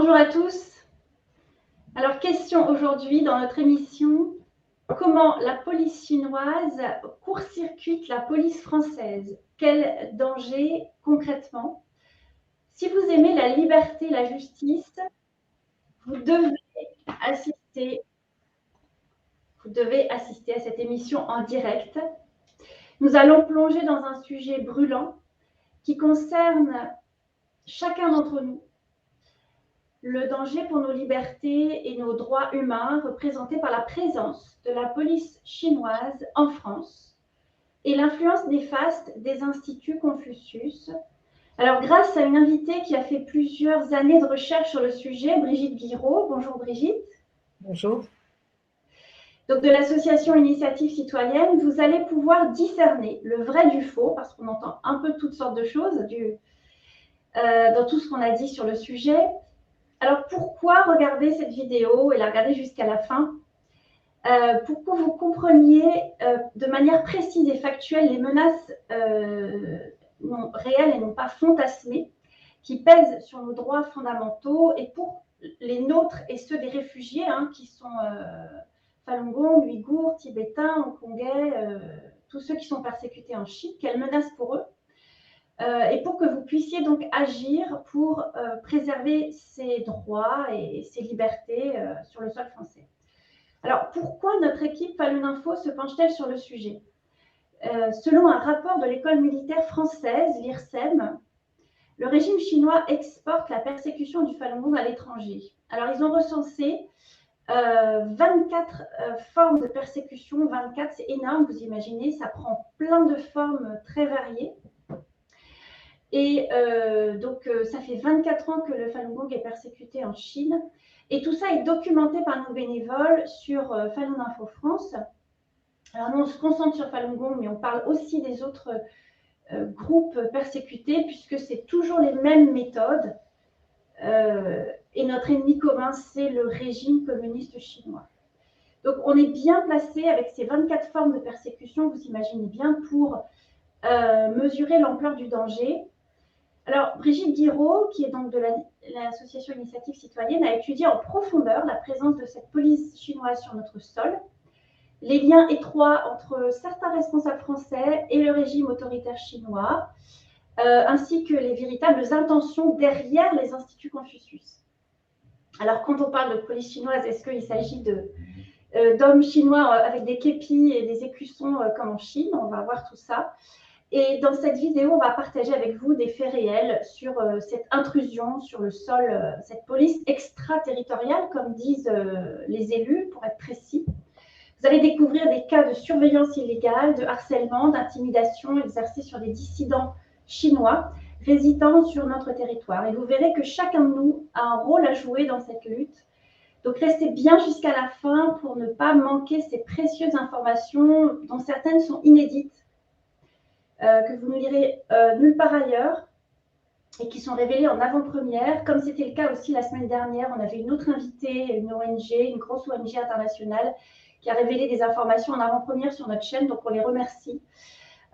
Bonjour à tous. Alors, question aujourd'hui dans notre émission, comment la police chinoise court-circuite la police française? Quel danger concrètement? Si vous aimez la liberté, la justice, vous devez assister à cette émission en direct. Nous allons plonger dans un sujet brûlant qui concerne chacun d'entre nous. Le danger pour nos libertés et nos droits humains représentés par la présence de la police chinoise en France et l'influence néfaste des instituts Confucius. Alors, grâce à une invitée qui a fait plusieurs années de recherche sur le sujet, Brigitte Guiraud. Bonjour Brigitte. Bonjour. Donc, de l'association Initiative Citoyenne, vous allez pouvoir discerner le vrai du faux, parce qu'on entend un peu toutes sortes de choses dans tout ce qu'on a dit sur le sujet. Alors, pourquoi regarder cette vidéo et la regarder jusqu'à la fin? Pour que vous compreniez de manière précise et factuelle les menaces réelles et non pas fantasmées qui pèsent sur nos droits fondamentaux et pour les nôtres et ceux des réfugiés qui sont Falun Gong, Ouïghours, Tibétains, Hongkongais, tous ceux qui sont persécutés en Chine, quelles menaces pour eux? Et pour que vous puissiez donc agir pour préserver ces droits et ces libertés sur le sol français. Alors, pourquoi notre équipe Falun Info se penche-t-elle sur le sujet? Selon un rapport de l'école militaire française, l'IRSEM, le régime chinois exporte la persécution du Falun Gong à l'étranger. Alors, ils ont recensé 24 formes de persécution. 24, c'est énorme, vous imaginez, ça prend plein de formes très variées. Et donc, ça fait 24 ans que le Falun Gong est persécuté en Chine. Et tout ça est documenté par nos bénévoles sur Falun Info France. Alors, nous, on se concentre sur Falun Gong, mais on parle aussi des autres groupes persécutés, puisque c'est toujours les mêmes méthodes. Et notre ennemi commun, c'est le régime communiste chinois. Donc, on est bien placé avec ces 24 formes de persécution, vous imaginez bien, pour mesurer l'ampleur du danger. Alors, Brigitte Guiraud, qui est donc de l'association Initiative Citoyenne, a étudié en profondeur la présence de cette police chinoise sur notre sol, les liens étroits entre certains responsables français et le régime autoritaire chinois, ainsi que les véritables intentions derrière les instituts Confucius. Alors, quand on parle de police chinoise, est-ce qu'il s'agit d'hommes chinois avec des képis et des écussons comme en Chine? On va voir tout ça. Et dans cette vidéo, on va partager avec vous des faits réels sur cette intrusion sur le sol, cette police extraterritoriale, comme disent les élus, pour être précis. Vous allez découvrir des cas de surveillance illégale, de harcèlement, d'intimidation exercés sur des dissidents chinois résidant sur notre territoire. Et vous verrez que chacun de nous a un rôle à jouer dans cette lutte. Donc, restez bien jusqu'à la fin pour ne pas manquer ces précieuses informations dont certaines sont inédites, que vous ne lirez nulle part ailleurs et qui sont révélées en avant-première, comme c'était le cas aussi la semaine dernière. On avait une autre invitée, une ONG, une grosse ONG internationale, qui a révélé des informations en avant-première sur notre chaîne, donc on les remercie.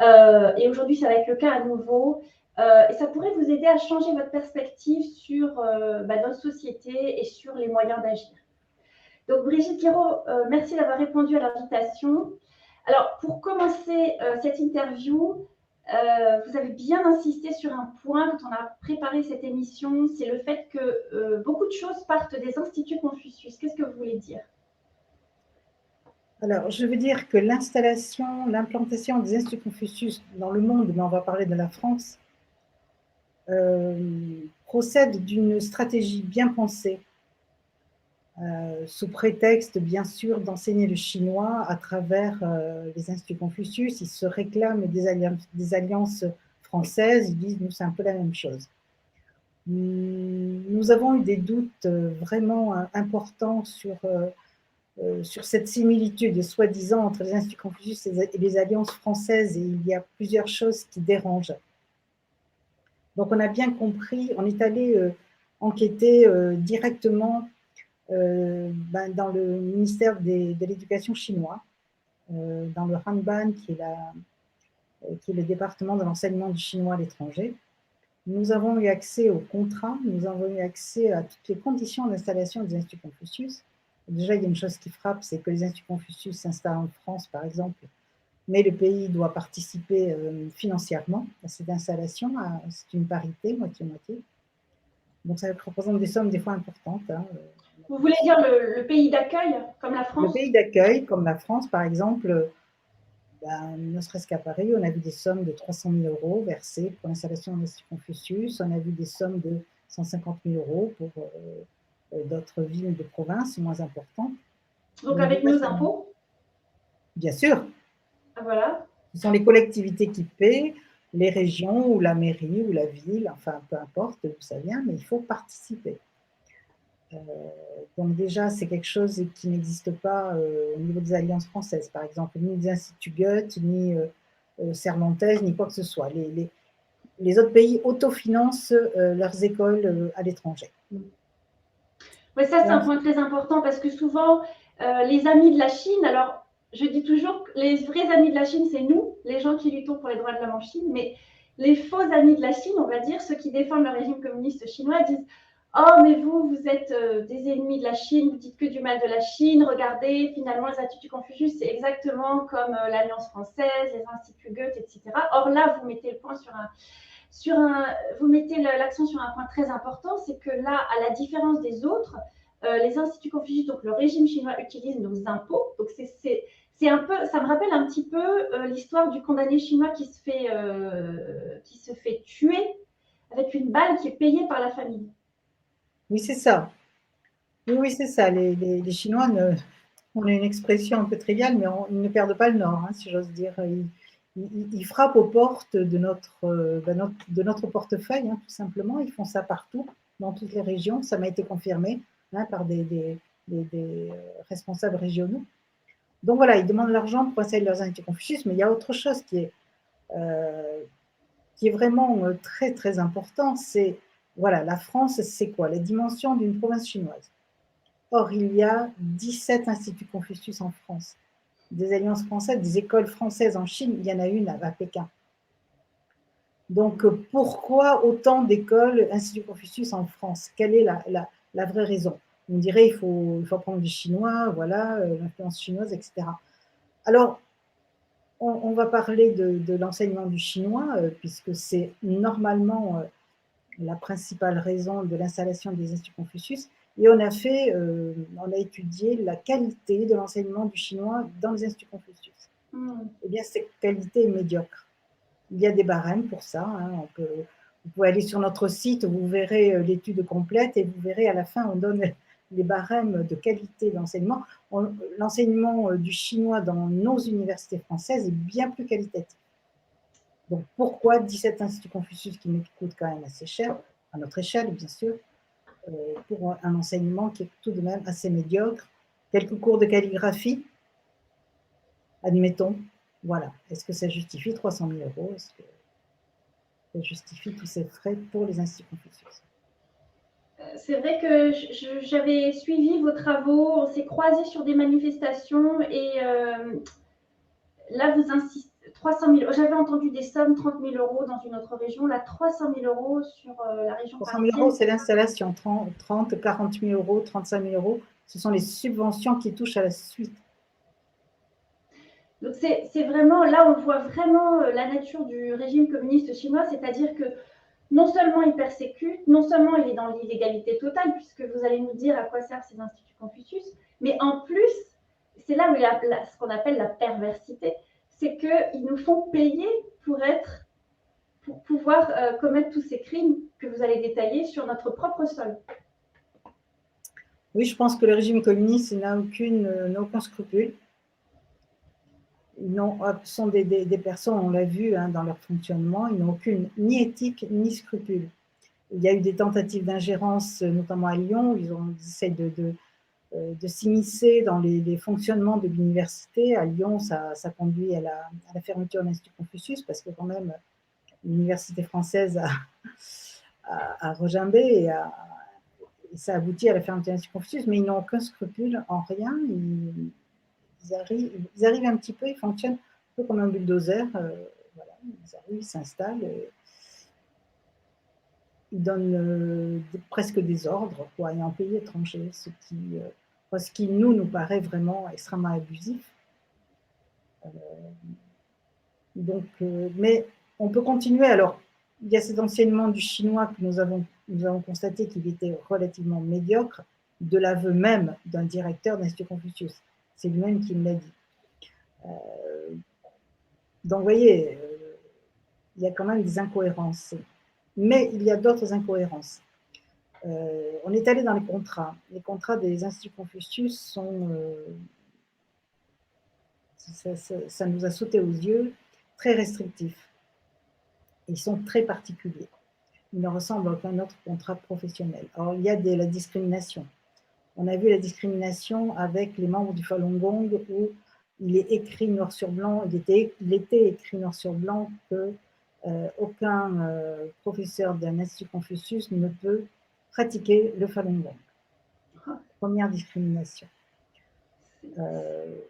Et aujourd'hui, ça va être le cas à nouveau. Et ça pourrait vous aider à changer votre perspective sur notre société et sur les moyens d'agir. Donc, Brigitte Guiraud, merci d'avoir répondu à l'invitation. Alors, pour commencer cette interview, vous avez bien insisté sur un point quand on a préparé cette émission, c'est le fait que beaucoup de choses partent des instituts Confucius. Qu'est-ce que vous voulez dire? Alors, je veux dire que l'implantation des instituts Confucius dans le monde, mais on va parler de la France, procède d'une stratégie bien pensée, sous prétexte, bien sûr, d'enseigner le chinois à travers les instituts Confucius. Ils se réclament des alliances françaises, ils disent, nous, c'est un peu la même chose. Nous avons eu des doutes vraiment importants sur cette similitude, soi-disant, entre les instituts Confucius et les alliances françaises, et il y a plusieurs choses qui dérangent. Donc, on a bien compris, on est allé enquêter directement dans le ministère de l'Éducation chinois, dans le Hanban, qui est le département de l'enseignement du chinois à l'étranger. nous avons eu accès au contrat, nous avons eu accès à toutes les conditions d'installation des Instituts Confucius. Déjà, il y a une chose qui frappe, c'est que les Instituts Confucius s'installent en France, par exemple, mais le pays doit participer financièrement à cette installation. C'est une parité, moitié-moitié. Donc, ça représente des sommes des fois importantes. Hein. Vous voulez dire le pays d'accueil, comme la Le France? pays d'accueil, comme la France, par exemple, ben, ne serait-ce qu'à Paris, on a vu des sommes de 300 000 euros versées pour l'installation de l'Institut Confucius. On a vu des sommes de 150 000 euros pour d'autres villes de province moins importantes. Donc avec nos impôts? Bien sûr. Voilà. Ce sont les collectivités qui paient, les régions ou la mairie ou la ville, enfin peu importe d'où ça vient, mais il faut participer. Donc déjà, c'est quelque chose qui n'existe pas au niveau des alliances françaises, par exemple, ni des instituts Goethe, ni Cervantes, ni quoi que ce soit. Les autres pays autofinancent leurs écoles à l'étranger. Oui, ça, c'est un point très important parce que souvent, les amis de la Chine, alors je dis toujours que les vrais amis de la Chine, c'est nous, les gens qui luttons pour les droits de l'homme en Chine, mais les faux amis de la Chine, on va dire, ceux qui défendent le régime communiste chinois, disent oh, mais vous êtes des ennemis de la Chine, vous dites que du mal de la Chine, regardez, finalement, les instituts Confucius, c'est exactement comme l'Alliance française, les instituts Goethe, etc. Or là, vous mettez le point vous mettez l'accent sur un point très important, c'est que là, à la différence des autres, les instituts Confucius, donc le régime chinois utilise nos impôts. Donc c'est un peu, ça me rappelle un petit peu l'histoire du condamné chinois qui se fait tuer avec une balle qui est payée par la famille. Oui, c'est ça. Oui, c'est ça. Les Chinois, on a une expression un peu triviale, mais ils ne perdent pas le nord, hein, si j'ose dire. Ils frappent aux portes de notre portefeuille, hein, tout simplement. Ils font ça partout, dans toutes les régions. Ça m'a été confirmé hein, par des responsables régionaux. Donc voilà, ils demandent l'argent pour installer leurs instituts Confucius, mais il y a autre chose qui est vraiment très, très important. C'est, voilà, la France, c'est quoi? La dimension d'une province chinoise. Or, il y a 17 instituts Confucius en France. Des alliances françaises, des écoles françaises en Chine, il y en a une à Pékin. Donc, pourquoi autant d'écoles, instituts Confucius en France? Quelle est la vraie raison? On dirait il faut apprendre du chinois, voilà, l'influence chinoise, etc. Alors, on va parler de l'enseignement du chinois, puisque c'est normalement la principale raison de l'installation des instituts Confucius. Et on a étudié la qualité de l'enseignement du chinois dans les instituts Confucius. Eh bien, cette qualité est médiocre. Il y a des barèmes pour ça. Hein. Vous pouvez aller sur notre site, vous verrez l'étude complète et vous verrez à la fin, on donne les barèmes de qualité d'enseignement. L'enseignement du chinois dans nos universités françaises est bien plus qualitatif. Donc, pourquoi 17 instituts Confucius qui nous coûtent quand même assez cher, à notre échelle, bien sûr, pour un enseignement qui est tout de même assez médiocre. Quelques cours de calligraphie, admettons, voilà. Est-ce que ça justifie 300 000 euros? Est-ce que ça justifie tous ces frais pour les instituts Confucius? C'est vrai que j'avais suivi vos travaux, on s'est croisés sur des manifestations et là, vous insistez, 300 000, j'avais entendu des sommes, 30 000 euros dans une autre région, là, 300 000 euros sur la région 300 000 euros, parisienne. c'est l'installation. 30, 40 000 euros, 35 000 euros, ce sont les subventions qui touchent à la suite. Donc, c'est vraiment, là, on voit vraiment la nature du régime communiste chinois, c'est-à-dire que non seulement il persécute, non seulement il est dans l'illégalité totale, puisque vous allez nous dire à quoi servent ces instituts Confucius, mais en plus, c'est là où il y a ce qu'on appelle la perversité, c'est qu'ils nous font payer pour pouvoir commettre tous ces crimes que vous allez détailler sur notre propre sol. Oui, je pense que le régime communiste n'a aucun scrupule. Ce sont des personnes, on l'a vu hein, dans leur fonctionnement, ils n'ont aucune ni éthique ni scrupule. Il y a eu des tentatives d'ingérence, notamment à Lyon, où ils essaient de s'immiscer dans les fonctionnements de l'université. À Lyon, ça conduit à la fermeture de l'Institut Confucius, parce que quand même, l'université française a regimbé et ça aboutit à la fermeture de l'Institut Confucius, mais ils n'ont aucun scrupule en rien. Ils arrivent un petit peu, ils fonctionnent un peu comme un bulldozer. Voilà, ils arrivent, ils s'installent. ils donnent presque des ordres, quoi, et en pays étranger, ce qui nous paraît vraiment extrêmement abusif. Donc, mais on peut continuer. Alors, il y a cet enseignement du chinois que nous avons constaté qu'il était relativement médiocre, de l'aveu même d'un directeur de l'Institut Confucius. C'est lui-même qui me l'a dit. Donc, vous voyez, il y a quand même des incohérences. Mais il y a d'autres incohérences. On est allé dans les contrats. Les contrats des Instituts Confucius sont, ça nous a sauté aux yeux, très restrictifs. Ils sont très particuliers. Ils ne ressemblent à aucun autre contrat professionnel. Alors, il y a la discrimination. On a vu la discrimination avec les membres du Falun Gong où il est écrit noir sur blanc, il était écrit noir sur blanc que aucun professeur d'un Institut Confucius ne peut pratiquer le Falun Gong. Première discrimination.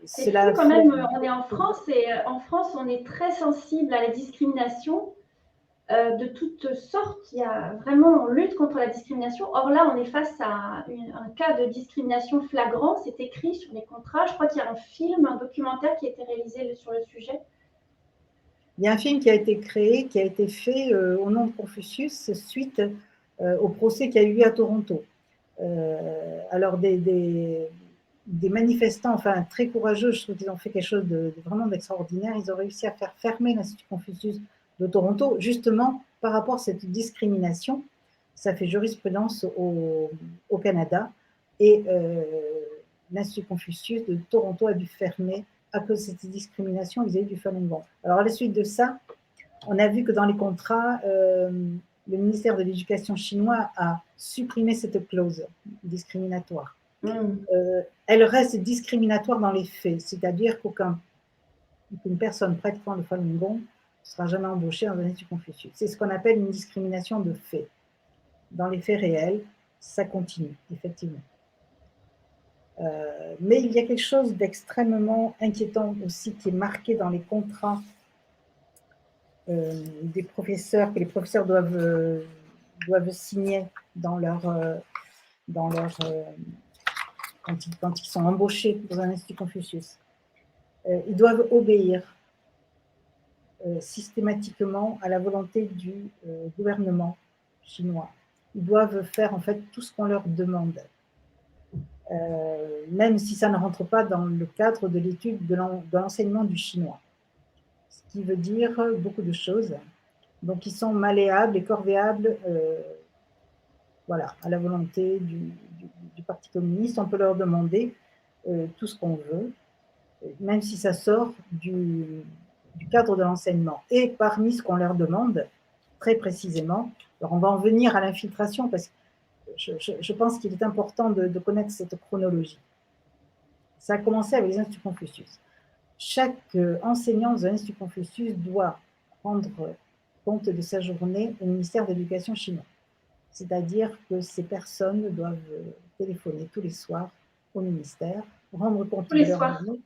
C'est fou quand même, on est en France et en France, on est très sensible à la discrimination de toutes sortes. Il y a vraiment, on lutte contre la discrimination. Or là, on est face à un cas de discrimination flagrant. C'est écrit sur les contrats. Je crois qu'il y a un film, un documentaire qui a été réalisé sur le sujet. Il y a un film qui a été créé, qui a été fait au nom de Confucius suite au procès qui a eu lieu à Toronto. Alors, des manifestants, enfin très courageux, je trouve qu'ils ont fait quelque chose de vraiment d'extraordinaire. Ils ont réussi à faire fermer l'Institut Confucius de Toronto, justement par rapport à cette discrimination. Ça fait jurisprudence au Canada. Et l'Institut Confucius de Toronto a dû fermer à cause de cette discrimination vis-à-vis du Falun Gong. Alors, à la suite de ça, on a vu que dans les contrats, le ministère de l'Éducation chinois a supprimé cette clause discriminatoire. Elle reste discriminatoire dans les faits, c'est-à-dire qu'une personne pratiquant le Falun Gong ne sera jamais embauchée dans un Institut Confucius. C'est ce qu'on appelle une discrimination de fait. Dans les faits réels, ça continue, effectivement. Mais il y a quelque chose d'extrêmement inquiétant aussi qui est marqué dans les contrats des professeurs, que les professeurs doivent signer quand ils sont embauchés dans un Institut Confucius. Ils doivent obéir systématiquement à la volonté du gouvernement chinois. Ils doivent faire en fait tout ce qu'on leur demande, même si ça ne rentre pas dans le cadre de l'étude de l'enseignement du chinois. Ce qui veut dire beaucoup de choses. Donc, ils sont malléables et corvéables voilà, à la volonté du Parti communiste. On peut leur demander tout ce qu'on veut, même si ça sort du cadre de l'enseignement. Et parmi ce qu'on leur demande, très précisément, alors on va en venir à l'infiltration parce que je pense qu'il est important de connaître cette chronologie. Ça a commencé avec les Instituts Confucius. Chaque enseignant de l'Institut Confucius doit rendre compte de sa journée au ministère de l'Éducation chinois. C'est-à-dire que ces personnes doivent téléphoner tous les soirs au ministère, rendre compte de leur journée,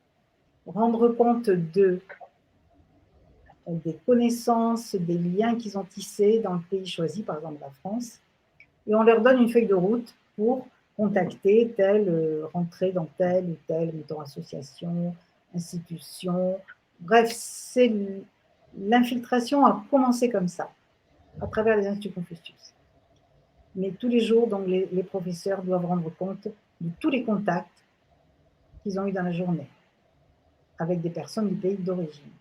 rendre compte des connaissances, des liens qu'ils ont tissés dans le pays choisi, par exemple la France, et on leur donne une feuille de route pour contacter rentrer dans telle ou telle, mettons, association, institution. Bref, l'infiltration a commencé comme ça, à travers les Instituts Confucius. Mais tous les jours, donc, les professeurs doivent rendre compte de tous les contacts qu'ils ont eus dans la journée, avec des personnes du pays d'origine.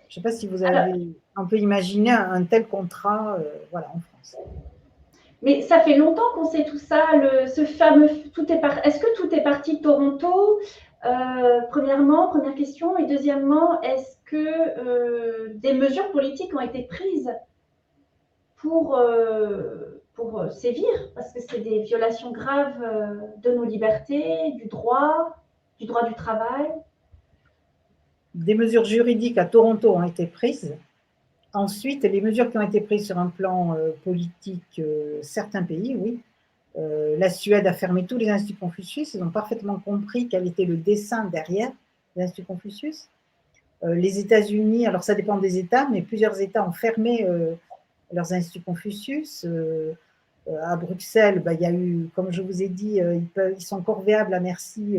Je ne sais pas si vous avez un peu imaginé un tel contrat voilà, en France. Mais ça fait longtemps qu'on sait tout ça, ce fameux est-ce que tout est parti de Toronto premièrement, première question. Et deuxièmement, est-ce que des mesures politiques ont été prises pour sévir? Parce que c'est des violations graves de nos libertés, du droit du travail. Des mesures juridiques à Toronto ont été prises. Ensuite, les mesures qui ont été prises sur un plan politique, certains pays, oui. La Suède a fermé tous les Instituts Confucius. Ils ont parfaitement compris quel était le dessein derrière les Instituts Confucius. Les États-Unis, alors ça dépend des États, mais plusieurs États ont fermé leurs instituts Confucius. À Bruxelles, il y a eu, comme je vous ai dit, ils sont corvéables à merci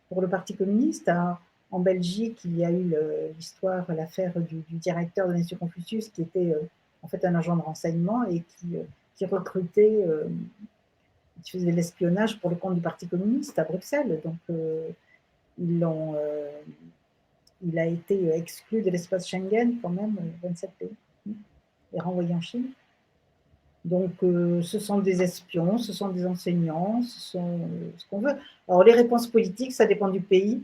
pour le Parti communiste. Hein. En Belgique, il y a eu l'histoire, l'affaire du directeur de l'Institut Confucius qui était en fait un agent de renseignement et qui recrutait, qui faisait de l'espionnage pour le compte du Parti communiste à Bruxelles. Donc, il a été exclu de l'espace Schengen quand même, 27 pays, et renvoyé en Chine. Donc, ce sont des espions, ce sont des enseignants, ce sont ce qu'on veut. Alors, les réponses politiques, ça dépend du pays.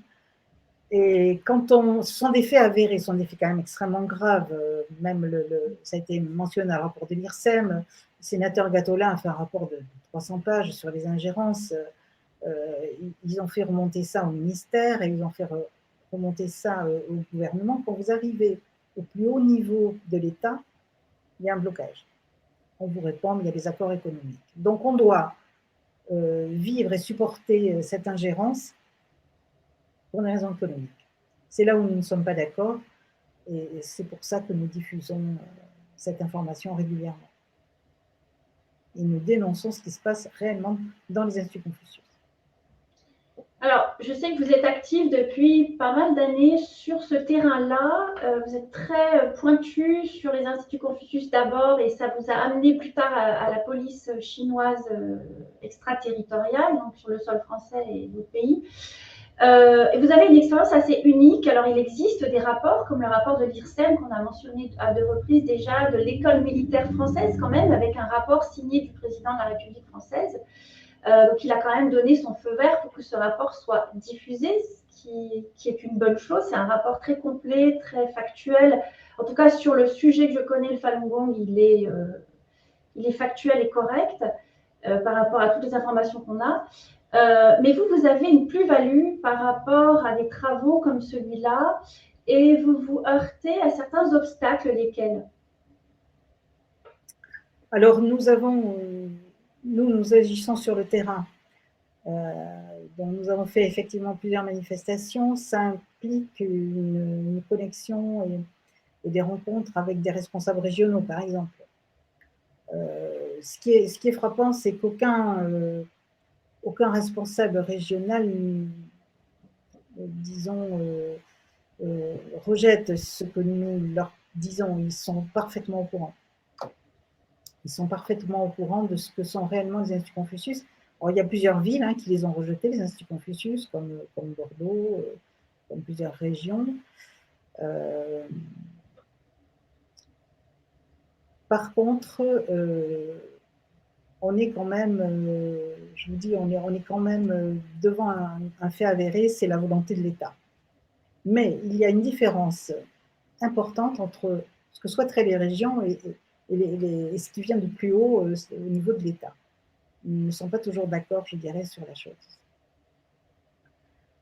Et ce sont des faits avérés, ce sont des faits quand même extrêmement graves. Même ça a été mentionné dans le rapport de l'IRSEM. Le sénateur Gattolin a fait un rapport de 300 pages sur les ingérences. Ils ont fait remonter ça au ministère et ils ont fait remonter ça au gouvernement. Quand vous arrivez au plus haut niveau de l'État, il y a un blocage. On vous répond, mais il y a des accords économiques. Donc, on doit vivre et supporter cette ingérence pour des raisons économiques. C'est là où nous ne sommes pas d'accord et c'est pour ça que nous diffusons cette information régulièrement. Et nous dénonçons ce qui se passe réellement dans les instituts Confucius. Alors, je sais que vous êtes actif depuis pas mal d'années sur ce terrain-là. Vous êtes très pointu sur les instituts Confucius d'abord et ça vous a amené plus tard à la police chinoise extraterritoriale, donc sur le sol français et d'autres pays. Et vous avez une expérience assez unique. Alors, il existe des rapports, comme le rapport de l'IRSEM qu'on a mentionné à 2 reprises déjà, de l'école militaire française quand même, avec un rapport signé du président de la République française. Donc, il a quand même donné son feu vert pour que ce rapport soit diffusé, ce qui est une bonne chose. C'est un rapport très complet, très factuel. En tout cas, sur le sujet que je connais, le Falun Gong, il est factuel et correct par rapport à toutes les informations qu'on a. Mais vous avez une plus-value par rapport à des travaux comme celui-là et vous vous heurtez à certains obstacles, lesquels? Alors, nous agissons sur le terrain. Donc, nous avons fait effectivement plusieurs manifestations. Ça implique une connexion et des rencontres avec des responsables régionaux, par exemple. Ce qui est frappant, c'est aucun responsable régional, disons, rejette ce que nous leur disons. Ils sont parfaitement au courant. Ils sont parfaitement au courant de ce que sont réellement les instituts Confucius. Alors, il y a plusieurs villes qui les ont rejetés, les instituts Confucius, comme Bordeaux, comme plusieurs régions. Par contre, on est quand même, je vous dis, on est quand même devant un fait avéré, c'est la volonté de l'État. Mais il y a une différence importante entre ce que souhaiteraient les régions et ce qui vient du plus haut au niveau de l'État. Ils ne sont pas toujours d'accord, je dirais, sur la chose.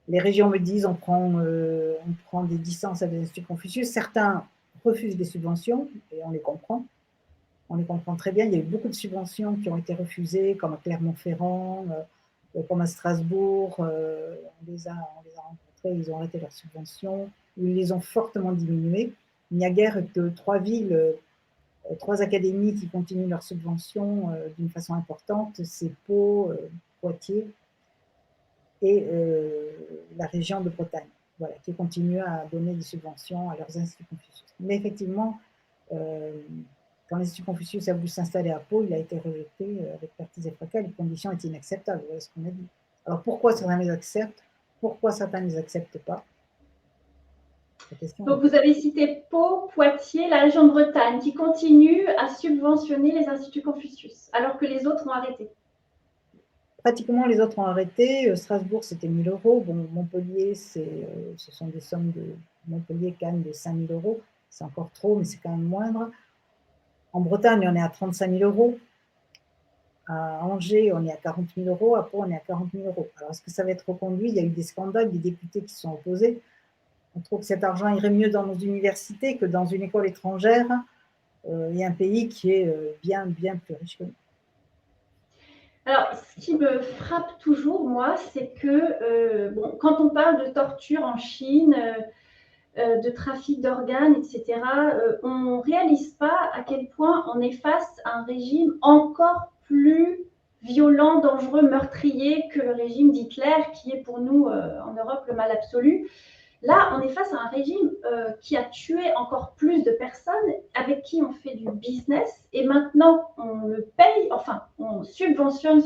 Les régions me disent on prend des distances avec les instituts Confucius. Certains refusent des subventions, et on les comprend. On les comprend très bien. Il y a eu beaucoup de subventions qui ont été refusées, comme à Clermont-Ferrand, comme à Strasbourg. On les a rencontrés, ils ont arrêté leurs subventions, ils les ont fortement diminuées. Il n'y a guère que 3 villes, 3 académies qui continuent leurs subventions d'une façon importante, c'est Pau, Poitiers et la région de Bretagne, voilà, qui continuent à donner des subventions à leurs instituts Confucius. Mais effectivement, quand l'Institut Confucius a voulu s'installer à Pau, il a été rejeté avec parties et fracas, les conditions étaient inacceptables, voilà ce qu'on a dit. Alors pourquoi certains les acceptent, pourquoi certains ne les acceptent pas? Donc, vous avez cité Pau, Poitiers, la région de Bretagne, qui continue à subventionner les instituts Confucius, alors que les autres ont arrêté. Pratiquement, les autres ont arrêté. Strasbourg, c'était 1 000 €. Bon, Montpellier, ce sont des sommes de Montpellier, Cannes, de 5 000 €. C'est encore trop, mais c'est quand même moindre. En Bretagne, on est à 35 000 €. À Angers, on est à 40 000 €. À Pau, on est à 40 000 €. Alors, est-ce que ça va être reconduit? Il y a eu des scandales, des députés qui se sont opposés. On trouve que cet argent irait mieux dans nos universités que dans une école étrangère et un pays qui est bien, bien plus riche que nous. Alors, ce qui me frappe toujours, moi, c'est que quand on parle de torture en Chine, de trafic d'organes, etc., on ne réalise pas à quel point on est face à un régime encore plus violent, dangereux, meurtrier que le régime d'Hitler, qui est pour nous en Europe le mal absolu. Là, on est face à un régime qui a tué encore plus de personnes, avec qui on fait du business, et maintenant on le paye, enfin, on subventionne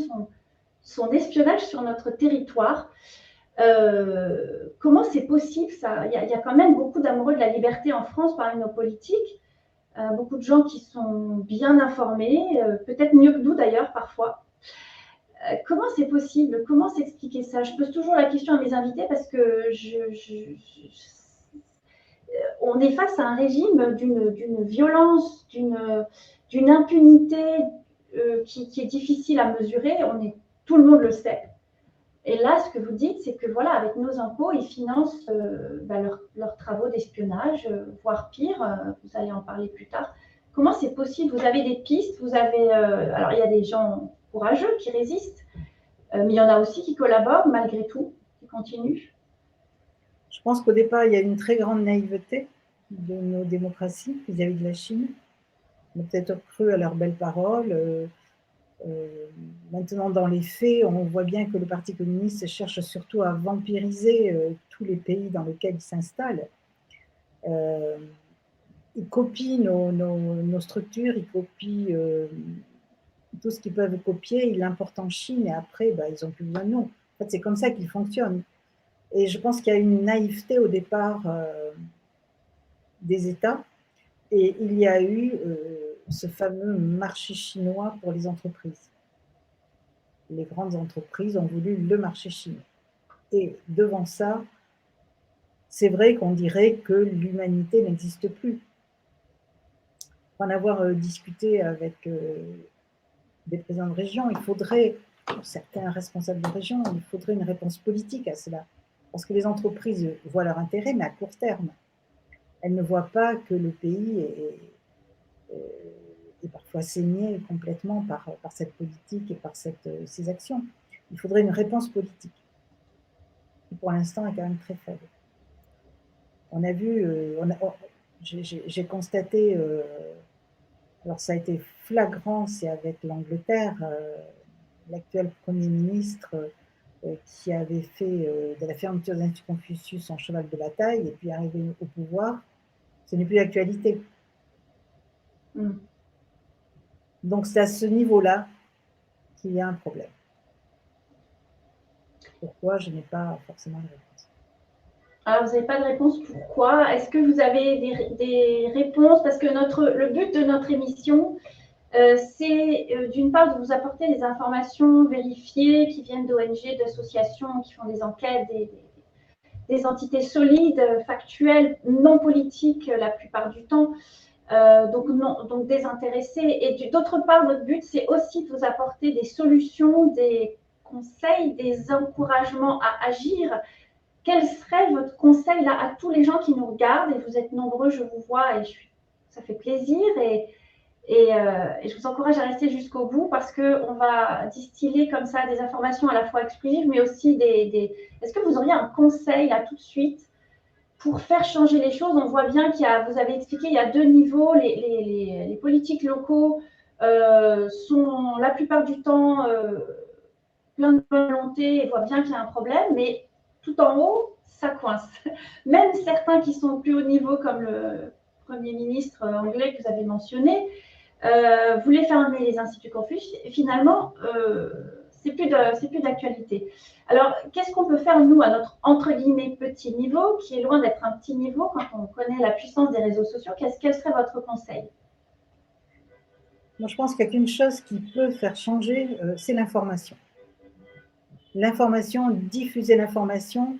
son espionnage sur notre territoire. Comment c'est possible ça? Il y a quand même beaucoup d'amoureux de la liberté en France parmi nos politiques, beaucoup de gens qui sont bien informés, peut-être mieux que nous d'ailleurs parfois. Comment c'est possible? Comment s'expliquer ça? Je pose toujours la question à mes invités parce que on est face à un régime d'une violence, d'une impunité qui est difficile à mesurer. Tout le monde le sait. Et là, ce que vous dites, c'est que voilà, avec nos impôts, ils financent leurs travaux d'espionnage, voire pire. Vous allez en parler plus tard. Comment c'est possible? Vous avez des pistes, alors il y a des gens courageux qui résistent, mais il y en a aussi qui collaborent malgré tout, qui continuent. Je pense qu'au départ, il y a une très grande naïveté de nos démocraties vis-à-vis de la Chine. On a peut-être cru à leurs belles paroles. Maintenant, dans les faits, on voit bien que le Parti communiste cherche surtout à vampiriser tous les pays dans lesquels il s'installe. Ils copient nos structures, ils copient tout ce qu'ils peuvent copier, ils l'importent en Chine et après, ils n'ont plus besoin de nous. En fait, c'est comme ça qu'ils fonctionnent. Et je pense qu'il y a une naïveté au départ des États. Et il y a eu ce fameux marché chinois pour les entreprises. Les grandes entreprises ont voulu le marché chinois. Et devant ça, c'est vrai qu'on dirait que l'humanité n'existe plus. Pour en avoir discuté avec des présidents de région, il faudrait, pour certains responsables de région, il faudrait une réponse politique à cela. Parce que les entreprises voient leur intérêt, mais à court terme. Elles ne voient pas que le pays est parfois saigné complètement par cette politique et par ces actions. Il faudrait une réponse politique, qui pour l'instant est quand même très faible. On a vu, j'ai constaté, alors ça a été flagrant, c'est avec l'Angleterre, l'actuel Premier ministre qui avait fait de la fermeture de l'Institut Confucius son cheval de bataille, et puis arrivé au pouvoir, ce n'est plus d'actualité. Donc c'est à ce niveau-là qu'il y a un problème. Pourquoi? Je n'ai pas forcément de réponse. Alors, vous n'avez pas de réponse, pourquoi? Est-ce que vous avez des réponses? Parce que le but de notre émission, c'est d'une part de vous apporter des informations vérifiées qui viennent d'ONG, d'associations qui font des enquêtes, des entités solides, factuelles, non politiques la plupart du temps, donc désintéressées. Et d'autre part, notre but, c'est aussi de vous apporter des solutions, des conseils, des encouragements à agir. Quel serait votre conseil là à tous les gens qui nous regardent? Et vous êtes nombreux, je vous vois, et ça fait plaisir. Et je vous encourage à rester jusqu'au bout parce qu'on va distiller comme ça des informations à la fois exclusives, mais aussi Est-ce que vous auriez un conseil là tout de suite pour faire changer les choses? On voit bien vous avez expliqué, il y a deux niveaux. Les politiques locaux sont la plupart du temps plein de volonté et voient bien qu'il y a un problème, mais tout en haut, ça coince. Même certains qui sont au plus haut niveau, comme le Premier ministre anglais que vous avez mentionné, voulaient fermer les instituts Confucius. Et finalement, c'est plus d'actualité. Alors, qu'est-ce qu'on peut faire, nous, à notre, entre guillemets, petit niveau, qui est loin d'être un petit niveau quand on connaît la puissance des réseaux sociaux? Quel serait votre conseil? Moi, je pense qu'il n'y a qu'une chose qui peut faire changer, c'est l'information. L'information, diffuser l'information,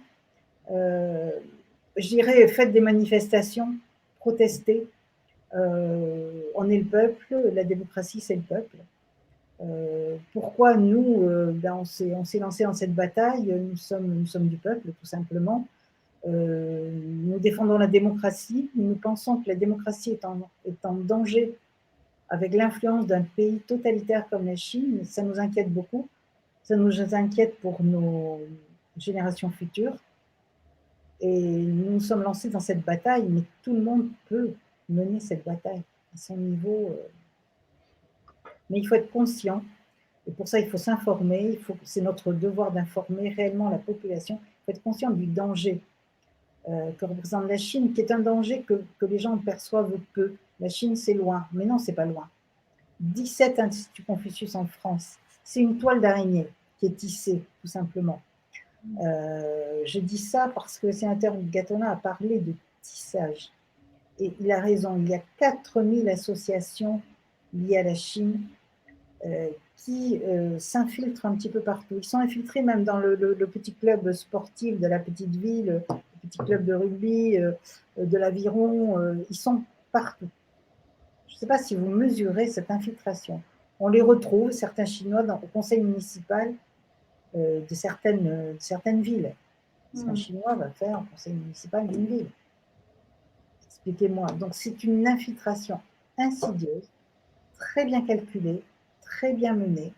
je dirais, faites des manifestations, protestez. On est le peuple, la démocratie, c'est le peuple. Pourquoi nous, on s'est lancé dans cette bataille? Nous sommes du peuple, tout simplement. Nous défendons la démocratie. Nous pensons que la démocratie est en danger avec l'influence d'un pays totalitaire comme la Chine. Ça nous inquiète beaucoup. Ça nous inquiète pour nos générations futures. Et nous nous sommes lancés dans cette bataille, mais tout le monde peut mener cette bataille à son niveau. Mais il faut être conscient. Et pour ça, il faut s'informer. C'est notre devoir d'informer réellement la population. Il faut être conscient du danger que représente la Chine, qui est un danger que les gens perçoivent peu. La Chine, c'est loin. Mais non, c'est pas loin. 17 instituts Confucius en France. C'est une toile d'araignée qui est tissée, tout simplement. Je dis ça parce que Sénateur Gattona a parlé de tissage. Et il a raison, il y a 4000 associations liées à la Chine qui s'infiltrent un petit peu partout. Ils sont infiltrés même dans le petit club sportif de la petite ville, le petit club de rugby, de l'aviron. Ils sont partout. Je ne sais pas si vous mesurez cette infiltration. On les retrouve, certains Chinois, au conseil municipal de certaines villes. Parce qu'un Chinois va faire un conseil municipal d'une ville. Expliquez-moi. Donc, c'est une infiltration insidieuse, très bien calculée, très bien menée.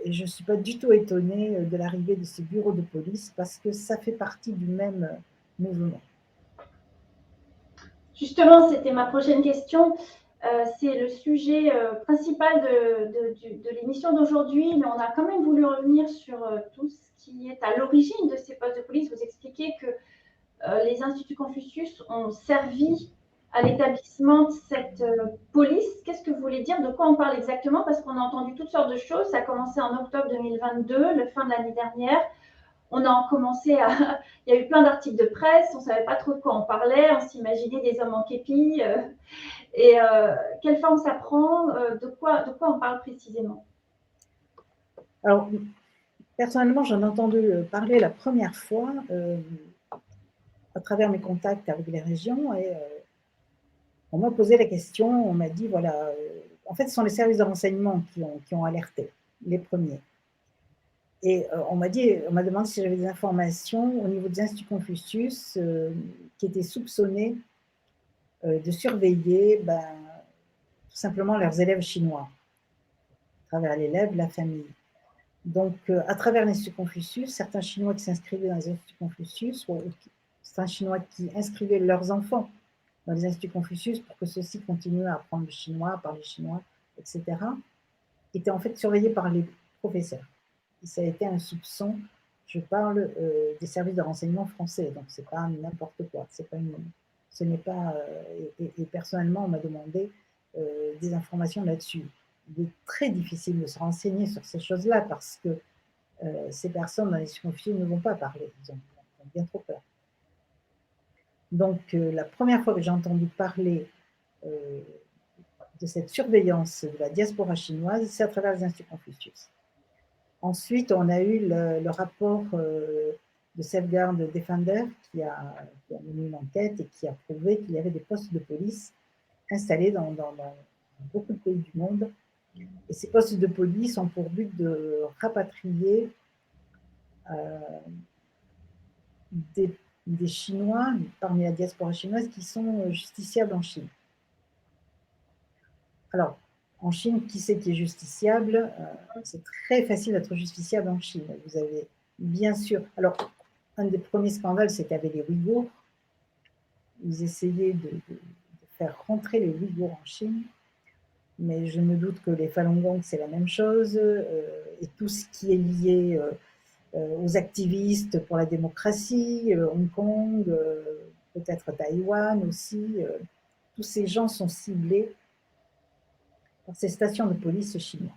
Et je ne suis pas du tout étonnée de l'arrivée de ces bureaux de police parce que ça fait partie du même mouvement. Justement, c'était ma prochaine question. C'est le sujet principal de l'émission d'aujourd'hui, mais on a quand même voulu revenir sur tout ce qui est à l'origine de ces postes de police. Vous expliquez que les instituts Confucius ont servi à l'établissement de cette police. Qu'est-ce que vous voulez dire? De quoi on parle exactement? Parce qu'on a entendu toutes sortes de choses. Ça a commencé en octobre 2022, le fin de l'année dernière. On a commencé à... Il y a eu plein d'articles de presse, on ne savait pas trop de quoi on parlait, on s'imaginait des hommes en képi. Et quelle forme ça prend? De quoi on parle précisément? Alors, personnellement, j'en ai entendu parler la première fois à travers mes contacts avec les régions et on m'a posé la question, on m'a dit, voilà, en fait, ce sont les services de renseignement qui ont alerté, les premiers. Et on m'a demandé si j'avais des informations au niveau des instituts Confucius qui étaient soupçonnés de surveiller tout simplement leurs élèves chinois, à travers l'élève, la famille. Donc, à travers l'Institut Confucius, certains Chinois qui s'inscrivaient dans les instituts Confucius, ou certains Chinois qui inscrivaient leurs enfants dans les instituts Confucius pour que ceux-ci continuent à apprendre le chinois, à parler chinois, etc., étaient en fait surveillés par les professeurs. Et ça a été un soupçon. Je parle des services de renseignement français, donc c'est pas n'importe quoi. Ce n'est pas. Et personnellement, on m'a demandé des informations là-dessus. Il est très difficile de se renseigner sur ces choses-là parce que ces personnes dans les Confucius ne vont pas parler. Ils ont bien trop peur. Donc, la première fois que j'ai entendu parler de cette surveillance de la diaspora chinoise, c'est à travers les instituts Confucius. Ensuite, on a eu le rapport de Safeguard Defender qui a mené une enquête et qui a prouvé qu'il y avait des postes de police installés dans beaucoup de pays du monde. Et ces postes de police ont pour but de rapatrier des Chinois parmi la diaspora chinoise qui sont justiciables en Chine. Alors, en Chine, qui c'est qui est justiciable? C'est très facile d'être justiciable en Chine. Vous avez, bien sûr... Alors, un des premiers scandales, c'était avec les Ouïghours. Ils essayaient de faire rentrer les Ouïghours en Chine. Mais je me doute que les Falun Gong, c'est la même chose. Et tout ce qui est lié aux activistes pour la démocratie, Hong Kong, peut-être Taïwan aussi. Tous ces gens sont ciblés par ces stations de police chinoises.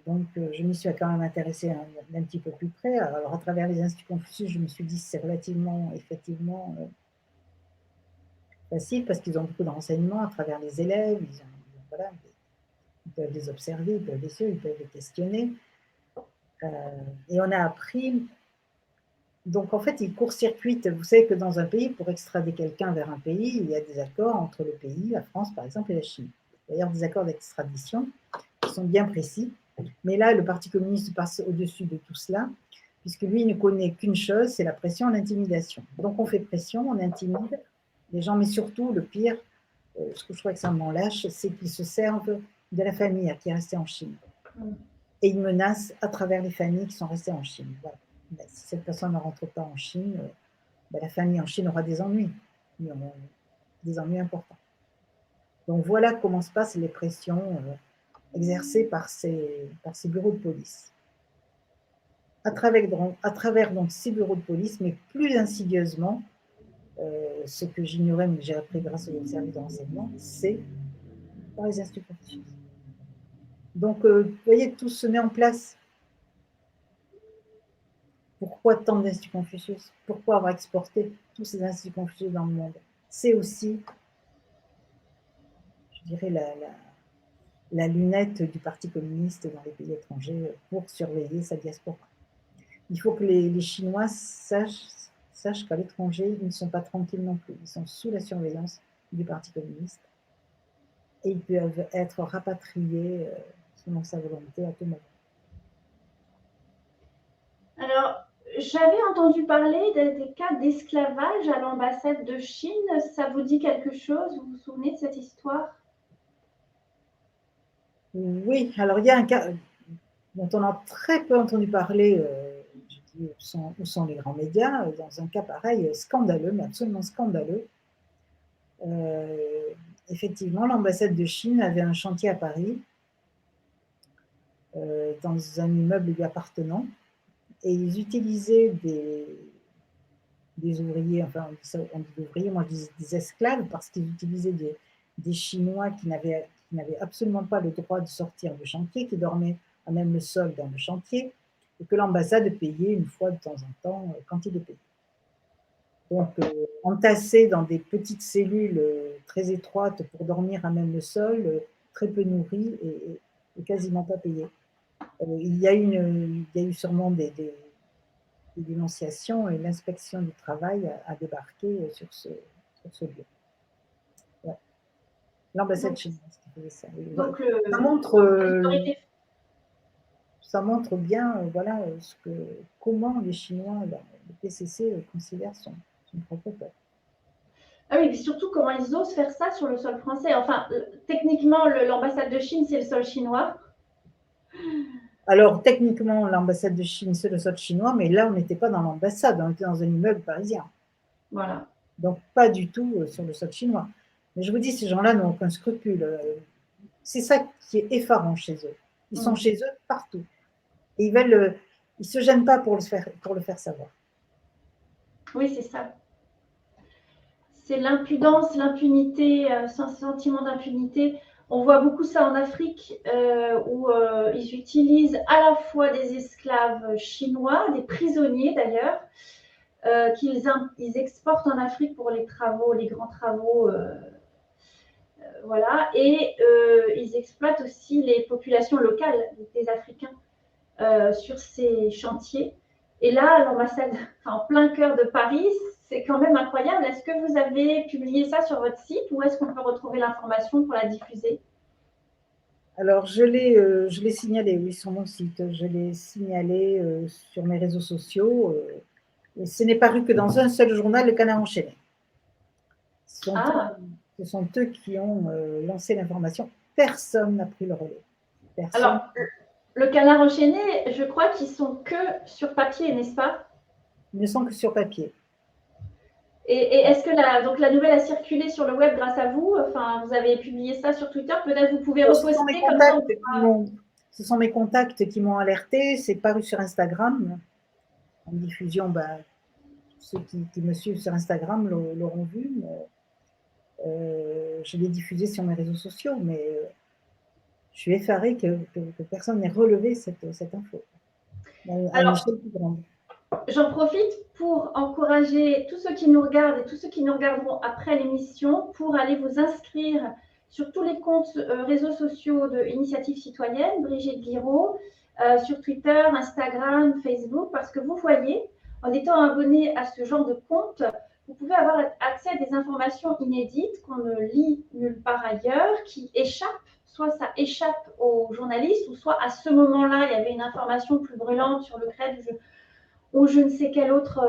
Donc, je m'y suis quand même intéressée un petit peu plus près. Alors, à travers les instituts Confucius, je me suis dit que c'est relativement, effectivement, facile parce qu'ils ont beaucoup de renseignements à travers les élèves. Voilà, ils peuvent les observer, ils peuvent les suivre, ils peuvent les questionner. Et on a appris... Donc, en fait, ils court-circuitent. Vous savez que dans un pays, pour extrader quelqu'un vers un pays, il y a des accords entre le pays, la France, par exemple, et la Chine. D'ailleurs, des accords d'extradition qui sont bien précis. Mais là, le Parti communiste passe au-dessus de tout cela, puisque lui ne connaît qu'une chose, c'est la pression, l'intimidation. Donc, on fait pression, on intimide les gens, mais surtout, le pire, ce que je trouve extrêmement lâche, c'est qu'ils se servent de la famille qui est restée en Chine. Et ils menacent à travers les familles qui sont restées en Chine. Voilà. Ben, si cette personne ne rentre pas en Chine, ben, la famille en Chine aura des ennuis, des ennuis importants. Donc voilà comment se passent les pressions exercées par ces bureaux de police. À travers donc ces bureaux de police, mais plus insidieusement, ce que j'ignorais mais que j'ai appris grâce au service de renseignement, c'est par les instituts Confucius. Donc, vous voyez, tout se met en place. Pourquoi tant d'Instituts Confucius? Pourquoi avoir exporté tous ces Instituts Confucius dans le monde? C'est aussi, je dirais, la lunette du Parti communiste dans les pays étrangers pour surveiller sa diaspora. Il faut que les Chinois sachent qu'à l'étranger, ils ne sont pas tranquilles non plus. Ils sont sous la surveillance du Parti communiste et ils peuvent être rapatriés selon sa volonté à tout moment. Alors, j'avais entendu parler des cas d'esclavage à l'ambassade de Chine. Ça vous dit quelque chose? Vous vous souvenez de cette histoire? Oui, alors il y a un cas dont on a très peu entendu parler, je dis, où sont les grands médias, dans un cas pareil, scandaleux, mais absolument scandaleux. Effectivement, l'ambassade de Chine avait un chantier à Paris, dans un immeuble lui appartenant, et ils utilisaient des ouvriers, enfin on dit ouvriers, moi je dis des esclaves, parce qu'ils utilisaient des Chinois qui n'avaient absolument pas le droit de sortir du chantier, qui dormaient à même le sol dans le chantier, et que l'ambassade payait une fois de temps en temps quand il est payé. Donc, entassés dans des petites cellules très étroites pour dormir à même le sol, très peu nourris et quasiment pas payés. Il y a eu sûrement des dénonciations et l'inspection du travail a débarqué sur ce lieu. Ouais. L'ambassade chinoise qui faisait ça. Donc, Ça montre bien voilà, comment les Chinois, le PCC, considèrent son propre peuple. Ah oui, et surtout comment ils osent faire ça sur le sol français. Enfin, techniquement, l'ambassade de Chine, c'est le sol chinois. Alors, techniquement, l'ambassade de Chine, c'est le sol chinois, mais là, on n'était pas dans l'ambassade, on était dans un immeuble parisien. Voilà. Donc, pas du tout sur le sol chinois. Mais je vous dis, ces gens-là n'ont aucun scrupule. C'est ça qui est effarant chez eux. Ils sont chez eux partout. Et ils ne se gênent pas pour le faire savoir. Oui, c'est ça. C'est l'impudence, l'impunité, ce sentiment d'impunité. On voit beaucoup ça en Afrique, où ils utilisent à la fois des esclaves chinois, des prisonniers d'ailleurs, qu'ils exportent en Afrique pour les travaux, les grands travaux. Voilà. Et ils exploitent aussi les populations locales des Africains sur ces chantiers. Et là, l'ambassade, en plein cœur de Paris, c'est quand même incroyable. Est-ce que vous avez publié ça sur votre site ou est-ce qu'on peut retrouver l'information pour la diffuser? Alors, je l'ai signalé, oui, sur mon site. Je l'ai signalé sur mes réseaux sociaux. Et ce n'est paru que dans un seul journal, Le Canard enchaîné. Ce sont eux qui ont lancé l'information. Personne n'a pris le relais. Personne. Alors, Le Canard enchaîné, je crois qu'ils sont que sur papier, n'est-ce pas? Ils ne sont que sur papier. Et est-ce que la nouvelle a circulé sur le web grâce à vous? Enfin, vous avez publié ça sur Twitter. Peut-être vous pouvez reposter comme ça. Ce sont mes contacts qui m'ont alerté. C'est paru sur Instagram. En diffusion, ceux qui me suivent sur Instagram l'auront vu. Je l'ai diffusé sur mes réseaux sociaux, mais je suis effarée que personne n'ait relevé cette info. Alors, j'en profite pour encourager tous ceux qui nous regardent et tous ceux qui nous regarderont après l'émission pour aller vous inscrire sur tous les comptes réseaux sociaux de Initiative Citoyenne, Brigitte Guiraud, sur Twitter, Instagram, Facebook, parce que vous voyez, en étant abonné à ce genre de compte, vous pouvez avoir accès à des informations inédites qu'on ne lit nulle part ailleurs, qui échappent, soit ça échappe aux journalistes, ou soit à ce moment-là, il y avait une information plus brûlante sur le CRED ou je ne sais quelle autre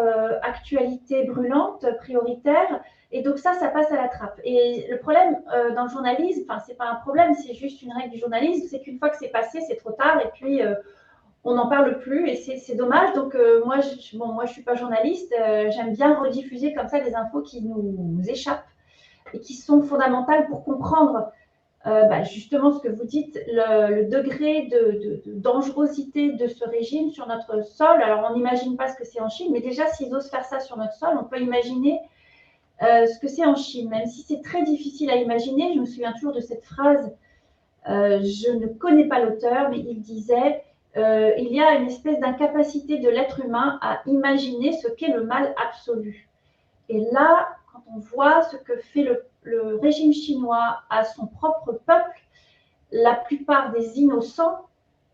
actualité brûlante, prioritaire. Et donc ça passe à la trappe. Et le problème dans le journalisme, enfin, c'est pas un problème, c'est juste une règle du journalisme, c'est qu'une fois que c'est passé, c'est trop tard. Et puis, on n'en parle plus et c'est dommage. Donc, moi, je ne suis pas journaliste. J'aime bien rediffuser comme ça des infos qui nous échappent et qui sont fondamentales pour comprendre justement ce que vous dites, le degré de dangerosité de ce régime sur notre sol. Alors, on n'imagine pas ce que c'est en Chine, mais déjà, s'ils osent faire ça sur notre sol, on peut imaginer ce que c'est en Chine, même si c'est très difficile à imaginer. Je me souviens toujours de cette phrase, je ne connais pas l'auteur, mais il disait il y a une espèce d'incapacité de l'être humain à imaginer ce qu'est le mal absolu. Et là, quand on voit ce que fait le régime chinois à son propre peuple, la plupart des innocents,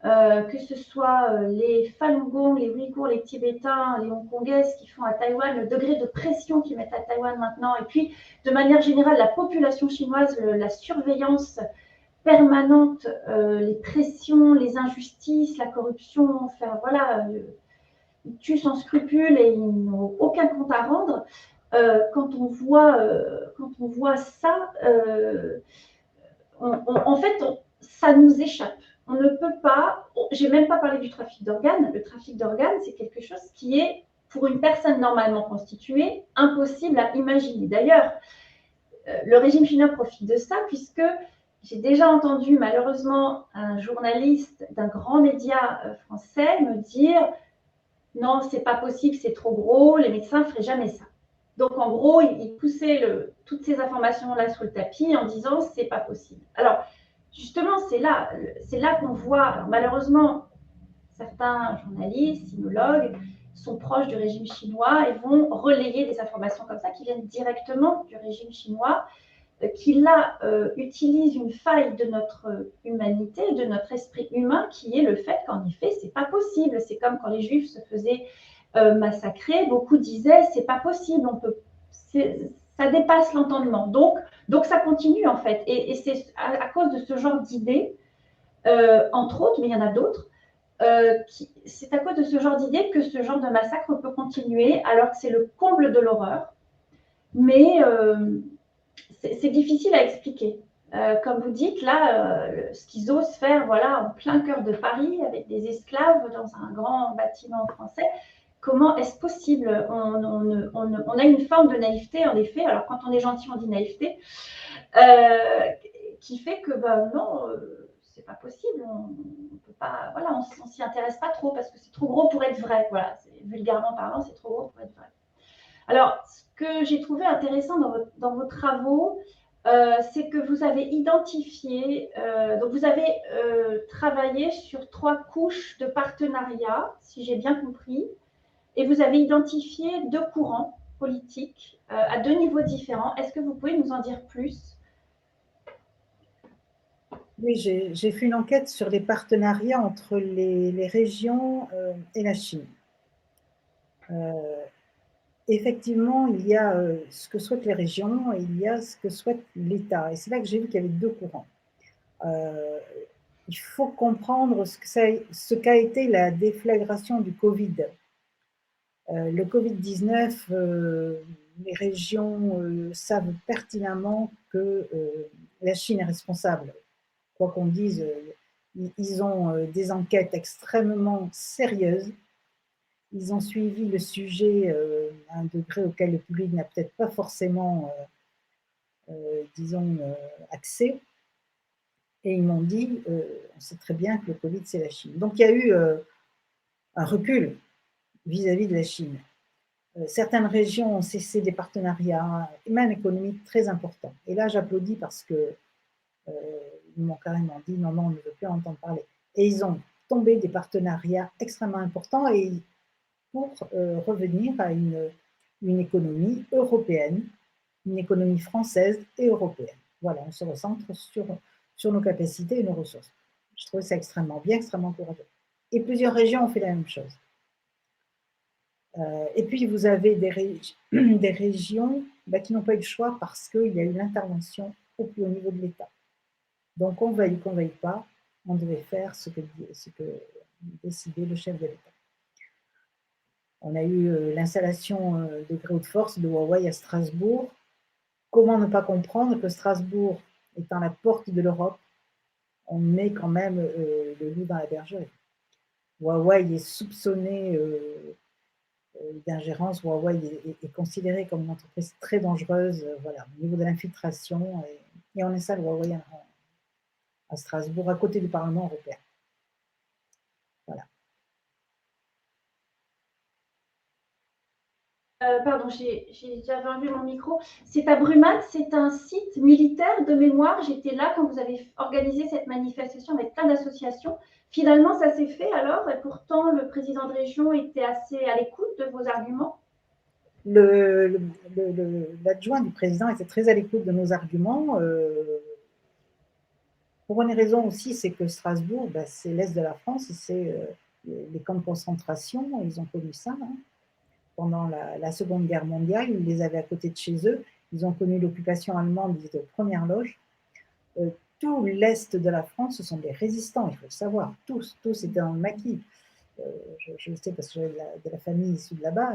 que ce soit les Falun Gong, les Ouïghours, les Tibétains, les Hongkongais, ce qu'ils font à Taïwan, le degré de pression qu'ils mettent à Taïwan maintenant, et puis de manière générale, la population chinoise, la surveillance permanente, les pressions, les injustices, la corruption, enfin voilà, ils tuent sans scrupule et ils n'ont aucun compte à rendre. Quand on voit ça, en fait, ça nous échappe. On ne peut pas, j'ai même pas parlé du trafic d'organes. Le trafic d'organes, c'est quelque chose qui est, pour une personne normalement constituée, impossible à imaginer. D'ailleurs, le régime chinois profite de ça puisque j'ai déjà entendu malheureusement un journaliste d'un grand média français me dire non, c'est pas possible, c'est trop gros, les médecins ne feraient jamais ça. Donc en gros, il poussait toutes ces informations-là sous le tapis en disant c'est pas possible. Alors justement, c'est là qu'on voit, alors, malheureusement, certains journalistes, sinologues sont proches du régime chinois et vont relayer des informations comme ça qui viennent directement du régime chinois, qui là utilise une faille de notre humanité, de notre esprit humain, qui est le fait qu'en effet, c'est pas possible. C'est comme quand les Juifs se faisaient massacrer, beaucoup disaient c'est pas possible, ça dépasse l'entendement. Donc ça continue en fait, et c'est à cause de ce genre d'idées, entre autres, mais il y en a d'autres. C'est à cause de ce genre d'idées que ce genre de massacre peut continuer, alors que c'est le comble de l'horreur. Mais c'est difficile à expliquer. Comme vous dites, là, ce qu'ils osent faire, voilà, en plein cœur de Paris, avec des esclaves dans un grand bâtiment français, comment est-ce possible? On a une forme de naïveté, en effet. Alors, quand on est gentil, on dit naïveté, qui fait que, non, c'est pas possible. On peut pas, voilà, on s'y intéresse pas trop parce que c'est trop gros pour être vrai. Voilà, vulgairement parlant, c'est trop gros pour être vrai. Alors, ce que j'ai trouvé intéressant dans vos travaux, c'est que vous avez identifié, donc vous avez travaillé sur 3 couches de partenariat, si j'ai bien compris, et vous avez identifié 2 courants politiques à 2 niveaux différents. Est-ce que vous pouvez nous en dire plus? Oui, j'ai fait une enquête sur les partenariats entre les régions et la Chine. Effectivement, il y a ce que souhaitent les régions et il y a ce que souhaite l'État. Et c'est là que j'ai vu qu'il y avait 2 courants. Il faut comprendre ce qu'a été la déflagration du Covid. Le Covid-19, les régions savent pertinemment que la Chine est responsable. Quoi qu'on dise, ils ont des enquêtes extrêmement sérieuses. Ils ont suivi le sujet à un degré auquel le public n'a peut-être pas forcément, disons, accès. Et ils m'ont dit, on sait très bien que le Covid, c'est la Chine. Donc il y a eu un recul vis-à-vis de la Chine. Certaines régions ont cessé des partenariats, même économiques, très importants. Et là, j'applaudis parce que ils m'ont carrément dit non, non, on ne veut plus en entendre parler. Et ils ont tombé des partenariats extrêmement importants et pour revenir à une économie européenne, une économie française et européenne. Voilà, on se recentre sur nos capacités et nos ressources. Je trouve ça extrêmement bien, extrêmement courageux. Et plusieurs régions ont fait la même chose. Et puis, vous avez des régions qui n'ont pas eu le choix parce qu'il y a eu l'intervention au plus haut niveau de l'État. Donc, on veuille qu'on ne veuille pas, on devait faire ce que décidait le chef de l'État. On a eu l'installation de gré de force de Huawei à Strasbourg. Comment ne pas comprendre que Strasbourg étant la porte de l'Europe, on met quand même le loup dans la bergerie. Huawei est soupçonné d'ingérence. Huawei est considéré comme une entreprise très dangereuse, voilà, au niveau de l'infiltration. Et on installe Huawei à Strasbourg, à côté du Parlement européen. Voilà. Pardon, j'avais enlevé mon micro. C'est à Brumath, c'est un site militaire de mémoire. J'étais là quand vous avez organisé cette manifestation avec plein d'associations. Finalement, ça s'est fait alors, et pourtant le président de région était assez à l'écoute de vos arguments. L'adjoint du président était très à l'écoute de nos arguments. Pour une raison aussi, c'est que Strasbourg, ben, c'est l'est de la France, c'est les camps de concentration, ils ont connu ça. Hein. Pendant la Seconde Guerre mondiale, ils les avaient à côté de chez eux. Ils ont connu l'occupation allemande, ils étaient aux premières loges. Tout l'est de la France, ce sont des résistants, il faut le savoir. Tous étaient dans le maquis. Je le sais parce que j'avais de la famille issue de là-bas.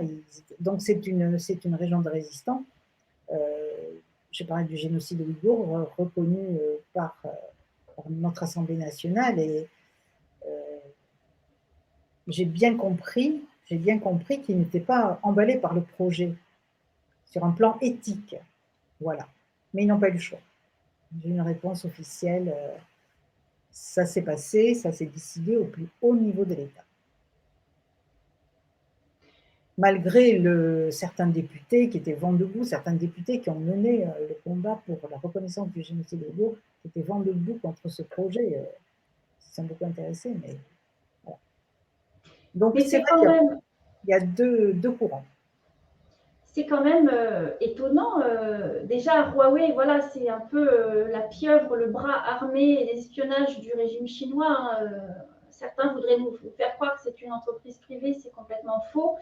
Donc c'est une région de résistants. J'ai parlé du génocide ouïghour, reconnu par notre Assemblée nationale. Et j'ai bien compris qu'ils n'étaient pas emballés par le projet sur un plan éthique. Voilà. Mais ils n'ont pas eu le choix. J'ai une réponse officielle. Ça s'est passé, ça s'est décidé au plus haut niveau de l'État. Malgré certains députés qui étaient vent debout, certains députés qui ont mené le combat pour la reconnaissance du génocide ouïghour, qui étaient vent debout contre ce projet, ils sont beaucoup intéressés. Mais voilà. Donc c'est vrai qu'il y a deux courants. C'est quand même étonnant. Déjà, Huawei, voilà, c'est un peu la pieuvre, le bras armé et l'espionnage du régime chinois. Hein. Certains voudraient nous faire croire que c'est une entreprise privée, c'est complètement faux.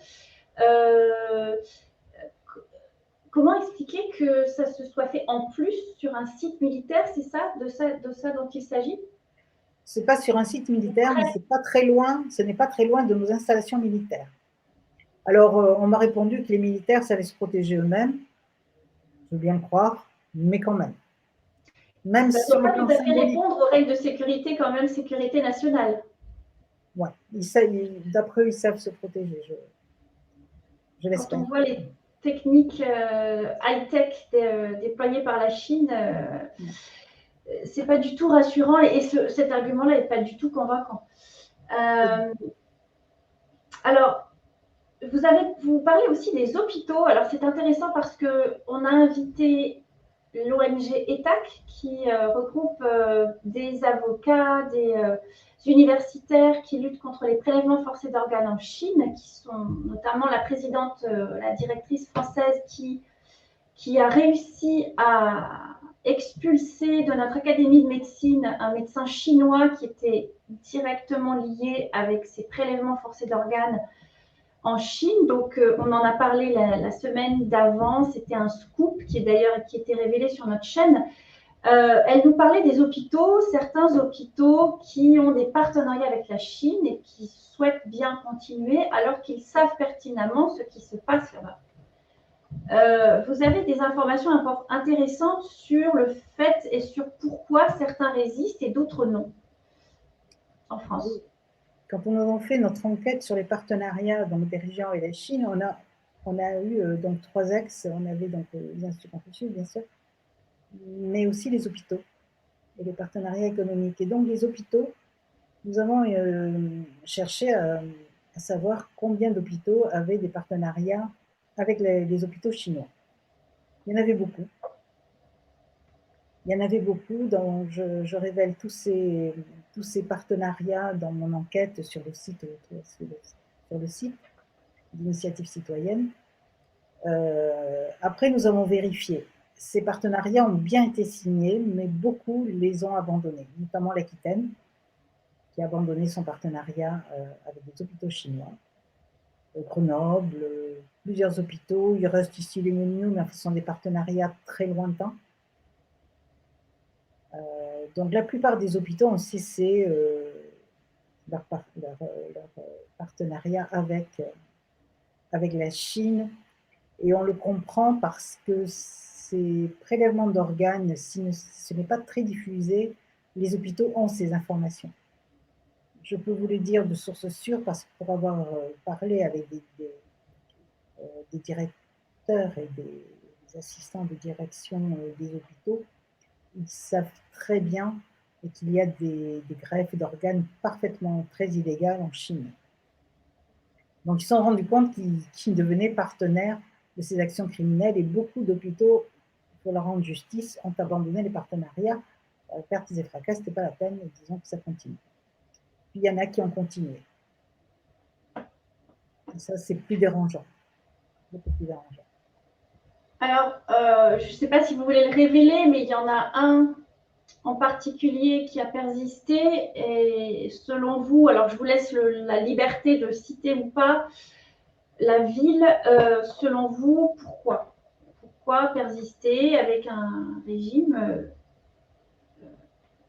Comment expliquer que ça se soit fait en plus sur un site militaire? C'est ça, de ça dont il s'agit? C'est pas sur un site militaire, mais c'est pas très loin. Ce n'est pas très loin de nos installations militaires. Alors, on m'a répondu que les militaires savaient se protéger eux-mêmes. Je veux bien le croire, mais quand même. Même ça sur ne peut le pas plan tout à fait symbolique. répondre aux règles de sécurité, quand même, sécurité nationale. Ouais, d'après eux, ils savent se protéger, je l'espère. Quand on voit les techniques high-tech déployées par la Chine, c'est pas du tout rassurant et cet argument-là n'est pas du tout convaincant. Alors, vous parlez aussi des hôpitaux. Alors, c'est intéressant parce qu'on a invité l'ONG ETAC qui regroupe des avocats, des universitaires qui luttent contre les prélèvements forcés d'organes en Chine, qui sont notamment la présidente, la directrice française qui a réussi à expulser de notre académie de médecine un médecin chinois qui était directement lié avec ces prélèvements forcés d'organes en Chine. Donc, on en a parlé la semaine d'avant. C'était un scoop qui était révélé sur notre chaîne. Elle nous parlait des hôpitaux, certains hôpitaux qui ont des partenariats avec la Chine et qui souhaitent bien continuer alors qu'ils savent pertinemment ce qui se passe là-bas. Vous avez des informations intéressantes sur le fait et sur pourquoi certains résistent et d'autres non en France. Quand on a fait notre enquête sur les partenariats dans les régions et la Chine, on a eu donc 3 axes. On avait donc les instituts Confucius, bien sûr, mais aussi les hôpitaux et les partenariats économiques. Et donc les hôpitaux, nous avons cherché à savoir combien d'hôpitaux avaient des partenariats avec les hôpitaux chinois. Il y en avait beaucoup. Il y en avait beaucoup. Donc je révèle tous ces partenariats dans mon enquête sur le site d'initiative citoyenne. Après, nous avons vérifié. Ces partenariats ont bien été signés, mais beaucoup les ont abandonnés, notamment l'Aquitaine, qui a abandonné son partenariat avec des hôpitaux chinois. Grenoble, plusieurs hôpitaux. Il reste ici les Moniaux, mais ce sont des partenariats très lointains. Donc la plupart des hôpitaux ont cessé leur partenariat avec la Chine. Et on le comprend parce que ces prélèvements d'organes, si ce n'est pas très diffusé, les hôpitaux ont ces informations. je peux vous le dire de source sûre parce que pour avoir parlé avec des directeurs et des assistants de direction des hôpitaux, ils savent très bien qu'il y a des greffes d'organes parfaitement très illégales en Chine. Donc ils se sont rendus compte qu'ils devenaient partenaires de ces actions criminelles et beaucoup d'hôpitaux, pour leur rendre justice, ont abandonné les partenariats. Pertes et fracas, ce n'était pas la peine, disons que ça continue. Puis il y en a qui ont continué. Et ça, c'est plus dérangeant. Beaucoup plus dérangeant. Alors, je ne sais pas si vous voulez le révéler, mais il y en a un en particulier qui a persisté. Et selon vous, alors je vous laisse la liberté de citer ou pas la ville, selon vous, pourquoi? Pourquoi persister avec un régime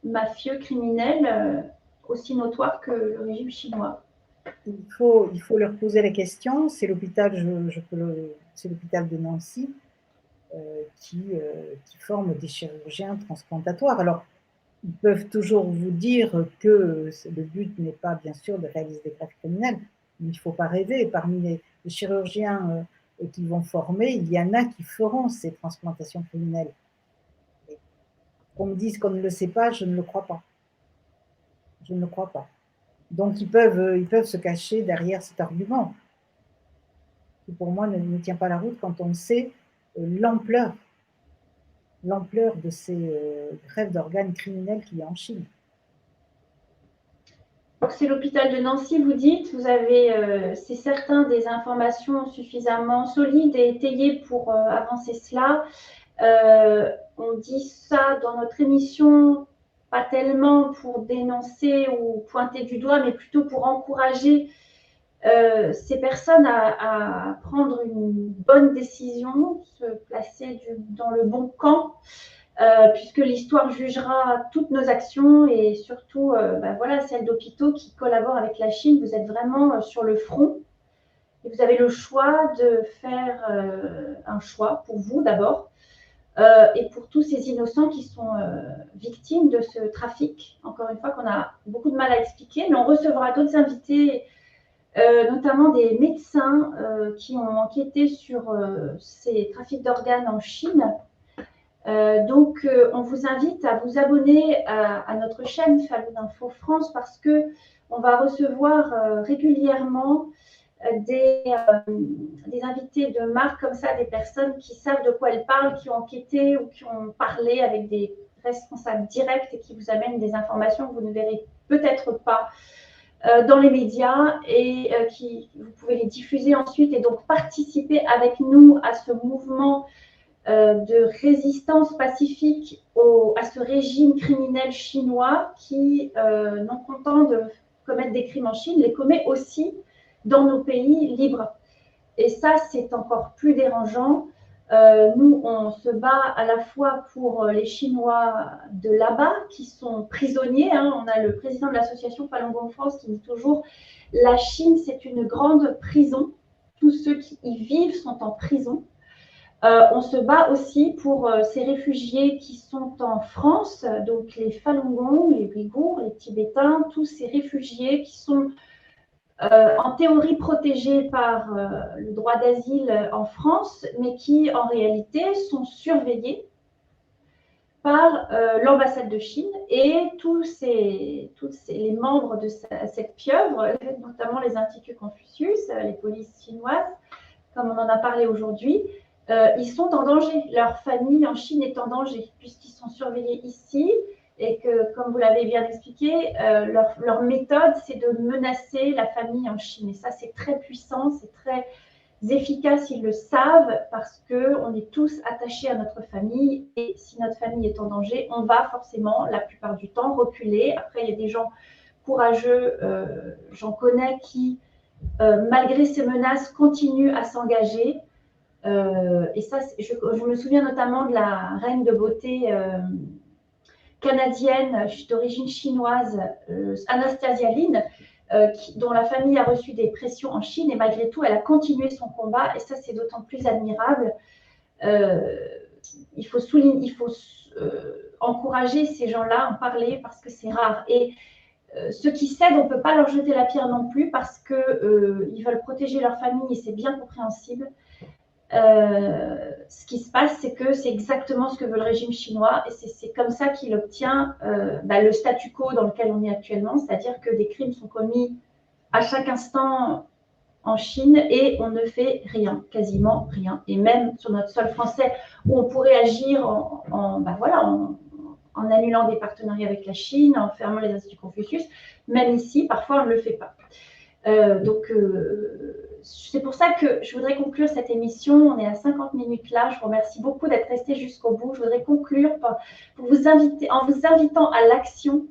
mafieux, criminel, aussi notoire que le régime chinois? Il faut leur poser la question. C'est l'hôpital, c'est l'hôpital de Nancy qui forme des chirurgiens transplantatoires. Alors, ils peuvent toujours vous dire que le but n'est pas, bien sûr, de réaliser des greffes criminelles, mais il ne faut pas rêver. Parmi les chirurgiens qui vont former, il y en a qui feront ces transplantations criminelles. Qu'on me dise qu'on ne le sait pas, je ne le crois pas. Je ne le crois pas. Donc, ils peuvent se cacher derrière cet argument, qui pour moi ne tient pas la route quand on sait l'ampleur de ces greffes d'organes criminels qu'il y a en Chine. Donc, c'est l'hôpital de Nancy, vous dites. Vous avez, c'est certain, des informations suffisamment solides et étayées pour avancer cela. On dit ça dans notre émission, pas tellement pour dénoncer ou pointer du doigt, mais plutôt pour encourager ces personnes à prendre une bonne décision, se placer dans le bon camp, puisque l'histoire jugera toutes nos actions et surtout voilà, celles d'hôpitaux qui collaborent avec la Chine. Vous êtes vraiment sur le front et vous avez le choix de faire un choix pour vous d'abord et pour tous ces innocents qui sont victimes de ce trafic, encore une fois, qu'on a beaucoup de mal à expliquer, mais on recevra d'autres invités, notamment des médecins qui ont enquêté sur ces trafics d'organes en Chine. Donc, on vous invite à vous abonner à notre chaîne Falun Info France parce qu'on va recevoir régulièrement des invités de marque comme ça, des personnes qui savent de quoi elles parlent, qui ont enquêté ou qui ont parlé avec des responsables directs et qui vous amènent des informations que vous ne verrez peut-être pas dans les médias et vous pouvez les diffuser ensuite et donc participer avec nous à ce mouvement de résistance pacifique à ce régime criminel chinois qui, non content de commettre des crimes en Chine, les commet aussi dans nos pays libres. Et ça, c'est encore plus dérangeant. Nous, on se bat à la fois pour les Chinois de là-bas qui sont prisonniers. On a le président de l'association Falun Gong France qui dit toujours « La Chine, c'est une grande prison. Tous ceux qui y vivent sont en prison. » On se bat aussi pour ces réfugiés qui sont en France, donc les Falun Gong, les Ouïghours, les Tibétains, tous ces réfugiés qui sont en théorie protégés par le droit d'asile en France, mais qui en réalité sont surveillés par l'ambassade de Chine et tous les membres de cette pieuvre, notamment les Instituts Confucius, les polices chinoises, comme on en a parlé aujourd'hui, ils sont en danger. Leur famille en Chine est en danger puisqu'ils sont surveillés ici et que, comme vous l'avez bien expliqué, leur méthode, c'est de menacer la famille en Chine. Et ça, c'est très puissant, c'est très efficace, ils le savent, parce qu'on est tous attachés à notre famille. Et si notre famille est en danger, on va forcément, la plupart du temps, reculer. Après, il y a des gens courageux, j'en connais, qui, malgré ces menaces, continuent à s'engager. Et ça, je me souviens notamment de la reine de beauté canadienne d'origine chinoise, Anastasia Lin, dont la famille a reçu des pressions en Chine et malgré tout, elle a continué son combat et ça, c'est d'autant plus admirable. Il faut encourager ces gens-là, en parler parce que c'est rare. Et ceux qui cèdent, on ne peut pas leur jeter la pierre non plus parce qu'ils veulent protéger leur famille et c'est bien compréhensible. Ce qui se passe, c'est que c'est exactement ce que veut le régime chinois et c'est comme ça qu'il obtient le statu quo dans lequel on est actuellement, c'est-à-dire que des crimes sont commis à chaque instant en Chine et on ne fait rien, quasiment rien. Et même sur notre sol français, où on pourrait agir en annulant des partenariats avec la Chine, en fermant les instituts Confucius, même ici, parfois, on ne le fait pas. C'est pour ça que je voudrais conclure cette émission. On est à 50 minutes là. Je vous remercie beaucoup d'être resté jusqu'au bout. Je voudrais conclure en vous invitant à l'action,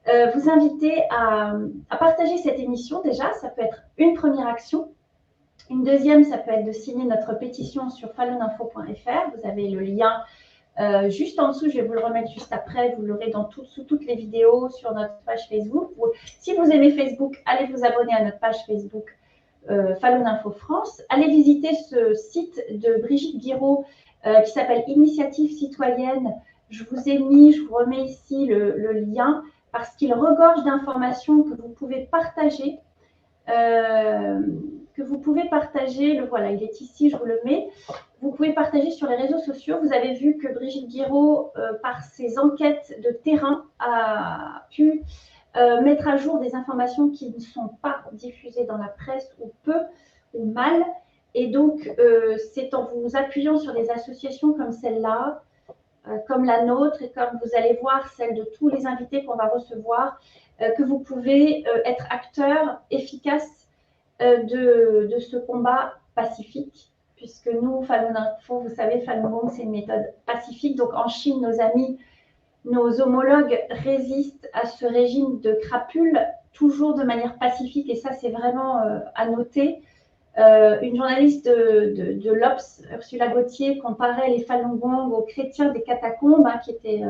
vous inviter à partager cette émission déjà. Ça peut être une première action. Une deuxième, ça peut être de signer notre pétition sur faluninfo.fr. Vous avez le lien juste en dessous, je vais vous le remettre juste après, vous l'aurez sous toutes les vidéos sur notre page Facebook. Si vous aimez Facebook, allez vous abonner à notre page Facebook Falun Info France. Allez visiter ce site de Brigitte Guiraud qui s'appelle Initiative citoyenne. Je vous remets ici le lien parce qu'il regorge d'informations que vous pouvez partager. Voilà, il est ici, je vous le mets. Vous pouvez partager sur les réseaux sociaux. Vous avez vu que Brigitte Guiraud, par ses enquêtes de terrain, a pu mettre à jour des informations qui ne sont pas diffusées dans la presse ou peu ou mal. Et donc, c'est en vous appuyant sur des associations comme celle-là, comme la nôtre, et comme vous allez voir celle de tous les invités qu'on va recevoir, que vous pouvez être acteur efficace de ce combat pacifique, puisque nous, Falun Info, vous savez, Falun Gong, c'est une méthode pacifique. Donc en Chine, nos amis, nos homologues résistent à ce régime de crapules, toujours de manière pacifique, et ça, c'est vraiment à noter. Une journaliste de l'Obs, Ursula Gauthier, comparait les Falun Gong aux chrétiens des catacombes, qui étaient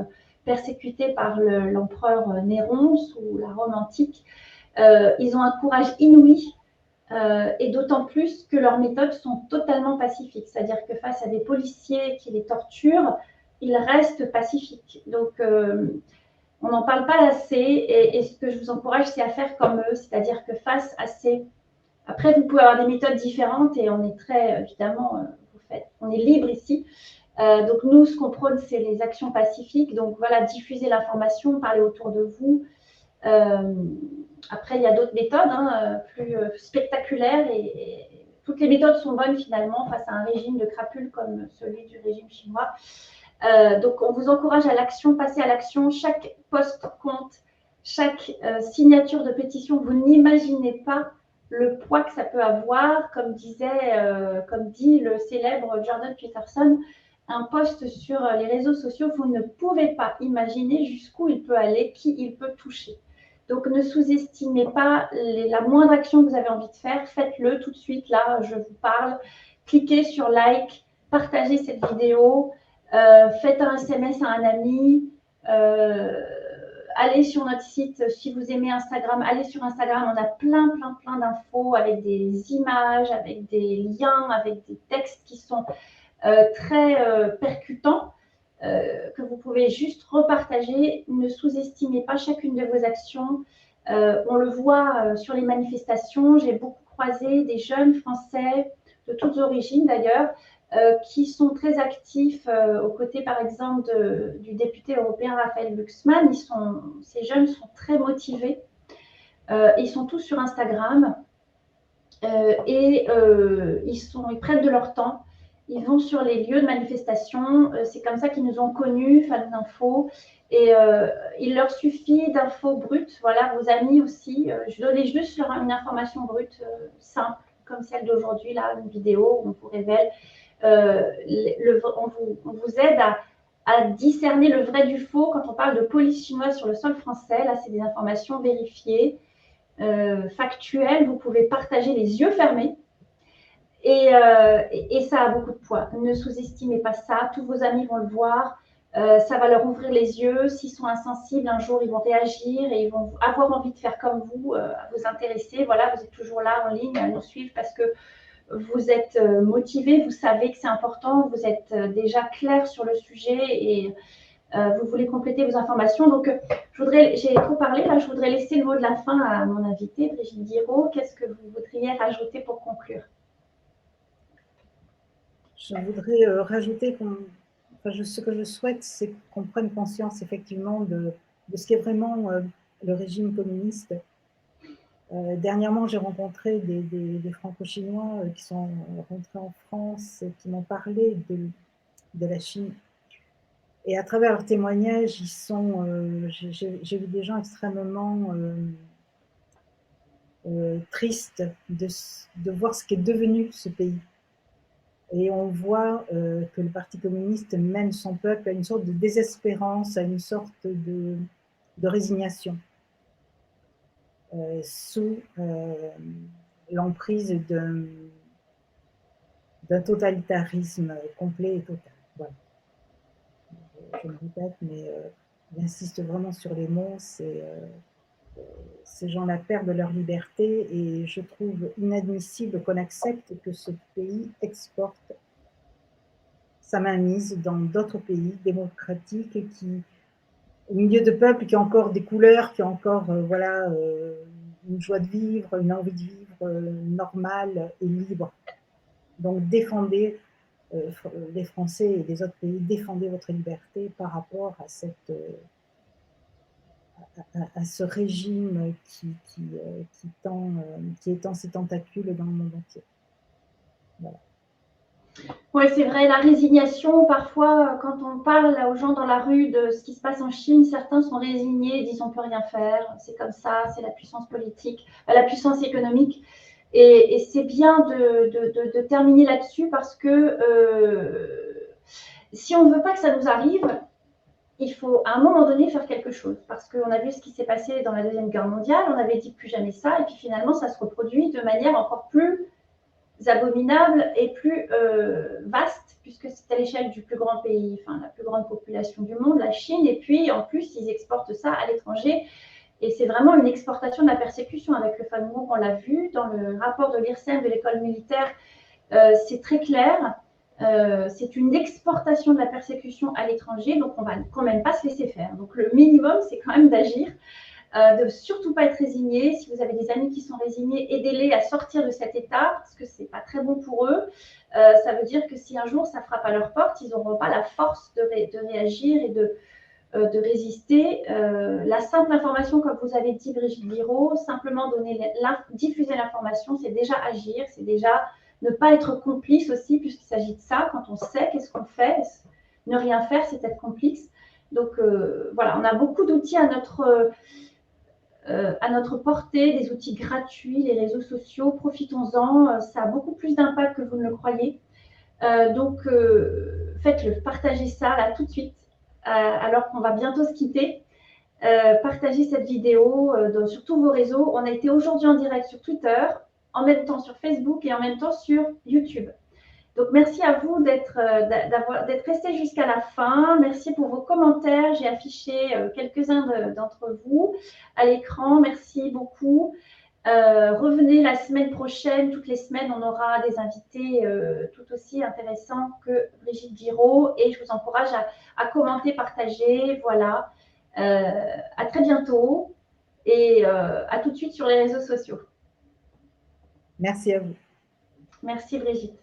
persécutés par l'empereur Néron sous la Rome antique. Ils ont un courage inouï. Et d'autant plus que leurs méthodes sont totalement pacifiques, c'est-à-dire que face à des policiers qui les torturent, ils restent pacifiques. Donc, on n'en parle pas assez, et ce que je vous encourage, c'est à faire comme eux, c'est-à-dire que face à ces... Après, vous pouvez avoir des méthodes différentes, et on est très, évidemment, on est libre ici. Donc, nous, ce qu'on prône, c'est les actions pacifiques. Donc, voilà, diffuser l'information, parler autour de vous. Après, il y a d'autres méthodes plus spectaculaires et toutes les méthodes sont bonnes finalement face à un régime de crapules comme celui du régime chinois. Donc, on vous encourage à l'action, passez à l'action. Chaque post compte, chaque signature de pétition, vous n'imaginez pas le poids que ça peut avoir. Comme dit le célèbre Jordan Peterson, un post sur les réseaux sociaux, vous ne pouvez pas imaginer jusqu'où il peut aller, qui il peut toucher. Donc, ne sous-estimez pas la moindre action que vous avez envie de faire. Faites-le tout de suite, là, je vous parle. Cliquez sur like, partagez cette vidéo, faites un SMS à un ami, allez sur notre site. Si vous aimez Instagram, allez sur Instagram. On a plein d'infos avec des images, avec des liens, avec des textes qui sont très percutants. Que vous pouvez juste repartager. Ne sous-estimez pas chacune de vos actions. On le voit sur les manifestations. J'ai beaucoup croisé des jeunes Français de toutes origines d'ailleurs, qui sont très actifs aux côtés par exemple du député européen Raphaël Glucksmann. Ces jeunes sont très motivés. Ils sont tous sur Instagram et ils prennent de leur temps. Ils vont sur les lieux de manifestation. C'est comme ça qu'ils nous ont connus, Falun Info. Et il leur suffit d'infos brutes. Voilà, vos amis aussi. Je donnais juste une information brute simple, comme celle d'aujourd'hui, là, une vidéo où on vous révèle. On vous aide à discerner le vrai du faux quand on parle de police chinoise sur le sol français. Là, c'est des informations vérifiées, factuelles. Vous pouvez partager les yeux fermés. Et ça a beaucoup de poids. Ne sous-estimez pas ça. Tous vos amis vont le voir. Ça va leur ouvrir les yeux. S'ils sont insensibles, un jour, ils vont réagir et ils vont avoir envie de faire comme vous, à vous intéresser. Voilà, vous êtes toujours là en ligne à nous suivre parce que vous êtes motivés, vous savez que c'est important, vous êtes déjà clair sur le sujet et vous voulez compléter vos informations. Donc, j'ai trop parlé, là, je voudrais laisser le mot de la fin à mon invité, Brigitte Guiraud. Qu'est-ce que vous voudriez rajouter pour conclure? Je voudrais rajouter ce que je souhaite, c'est qu'on prenne conscience effectivement de ce qu'est vraiment le régime communiste. Dernièrement, j'ai rencontré des franco-chinois qui sont rentrés en France, qui m'ont parlé de la Chine. Et à travers leurs témoignages, j'ai vu des gens extrêmement tristes de voir ce qu'est devenu ce pays. Et on voit que le Parti communiste mène son peuple à une sorte de désespérance, à une sorte de résignation, sous l'emprise d'un totalitarisme complet et total. Voilà. Je me répète, mais j'insiste vraiment sur les mots. Ces gens-là perdent leur liberté et je trouve inadmissible qu'on accepte que ce pays exporte sa mainmise dans d'autres pays démocratiques au milieu de peuples qui ont encore des couleurs, qui ont encore une joie de vivre, une envie de vivre normale et libre. Donc défendez les Français et les autres pays, défendez votre liberté par rapport à ce régime qui étend ses tentacules dans le monde entier. Voilà. Oui, c'est vrai, la résignation, parfois, quand on parle aux gens dans la rue de ce qui se passe en Chine, certains sont résignés, disent on ne peut rien faire, c'est comme ça, c'est la puissance politique, la puissance économique. Et c'est bien de terminer là-dessus parce que si on ne veut pas que ça nous arrive, il faut à un moment donné faire quelque chose. Parce qu'on a vu ce qui s'est passé dans la Deuxième Guerre mondiale, on avait dit plus jamais ça, et puis finalement ça se reproduit de manière encore plus abominable et plus vaste, puisque c'est à l'échelle du plus grand pays, enfin la plus grande population du monde, la Chine, et puis en plus ils exportent ça à l'étranger, et c'est vraiment une exportation de la persécution. Avec le Falun Gong, on l'a vu dans le rapport de l'IRSEM de l'école militaire, c'est très clair, c'est une exportation de la persécution à l'étranger, donc on va quand même pas se laisser faire. Donc le minimum, c'est quand même d'agir, de surtout pas être résigné. Si vous avez des amis qui sont résignés, aidez-les à sortir de cet état, parce que c'est pas très bon pour eux. Ça veut dire que si un jour ça frappe à leur porte, ils n'auront pas la force de réagir et de résister. La simple information, comme vous avez dit, Brigitte Guiraud, simplement diffuser l'information, c'est déjà agir, c'est déjà ne pas être complice aussi, puisqu'il s'agit de ça. Quand on sait, qu'est-ce qu'on fait? Ne rien faire, c'est être complice. Donc voilà, on a beaucoup d'outils à notre portée, des outils gratuits, les réseaux sociaux, profitons-en, ça a beaucoup plus d'impact que vous ne le croyez. Donc, faites-le, partagez ça là tout de suite, alors qu'on va bientôt se quitter. Partagez cette vidéo sur tous vos réseaux. On a été aujourd'hui en direct sur Twitter, en même temps sur Facebook et en même temps sur YouTube. Donc, merci à vous d'être resté jusqu'à la fin. Merci pour vos commentaires. J'ai affiché quelques-uns d'entre vous à l'écran. Merci beaucoup. Revenez la semaine prochaine. Toutes les semaines, on aura des invités tout aussi intéressants que Brigitte Guiraud. Et je vous encourage à commenter, partager. Voilà. À très bientôt. Et à tout de suite sur les réseaux sociaux. Merci à vous. Merci Brigitte.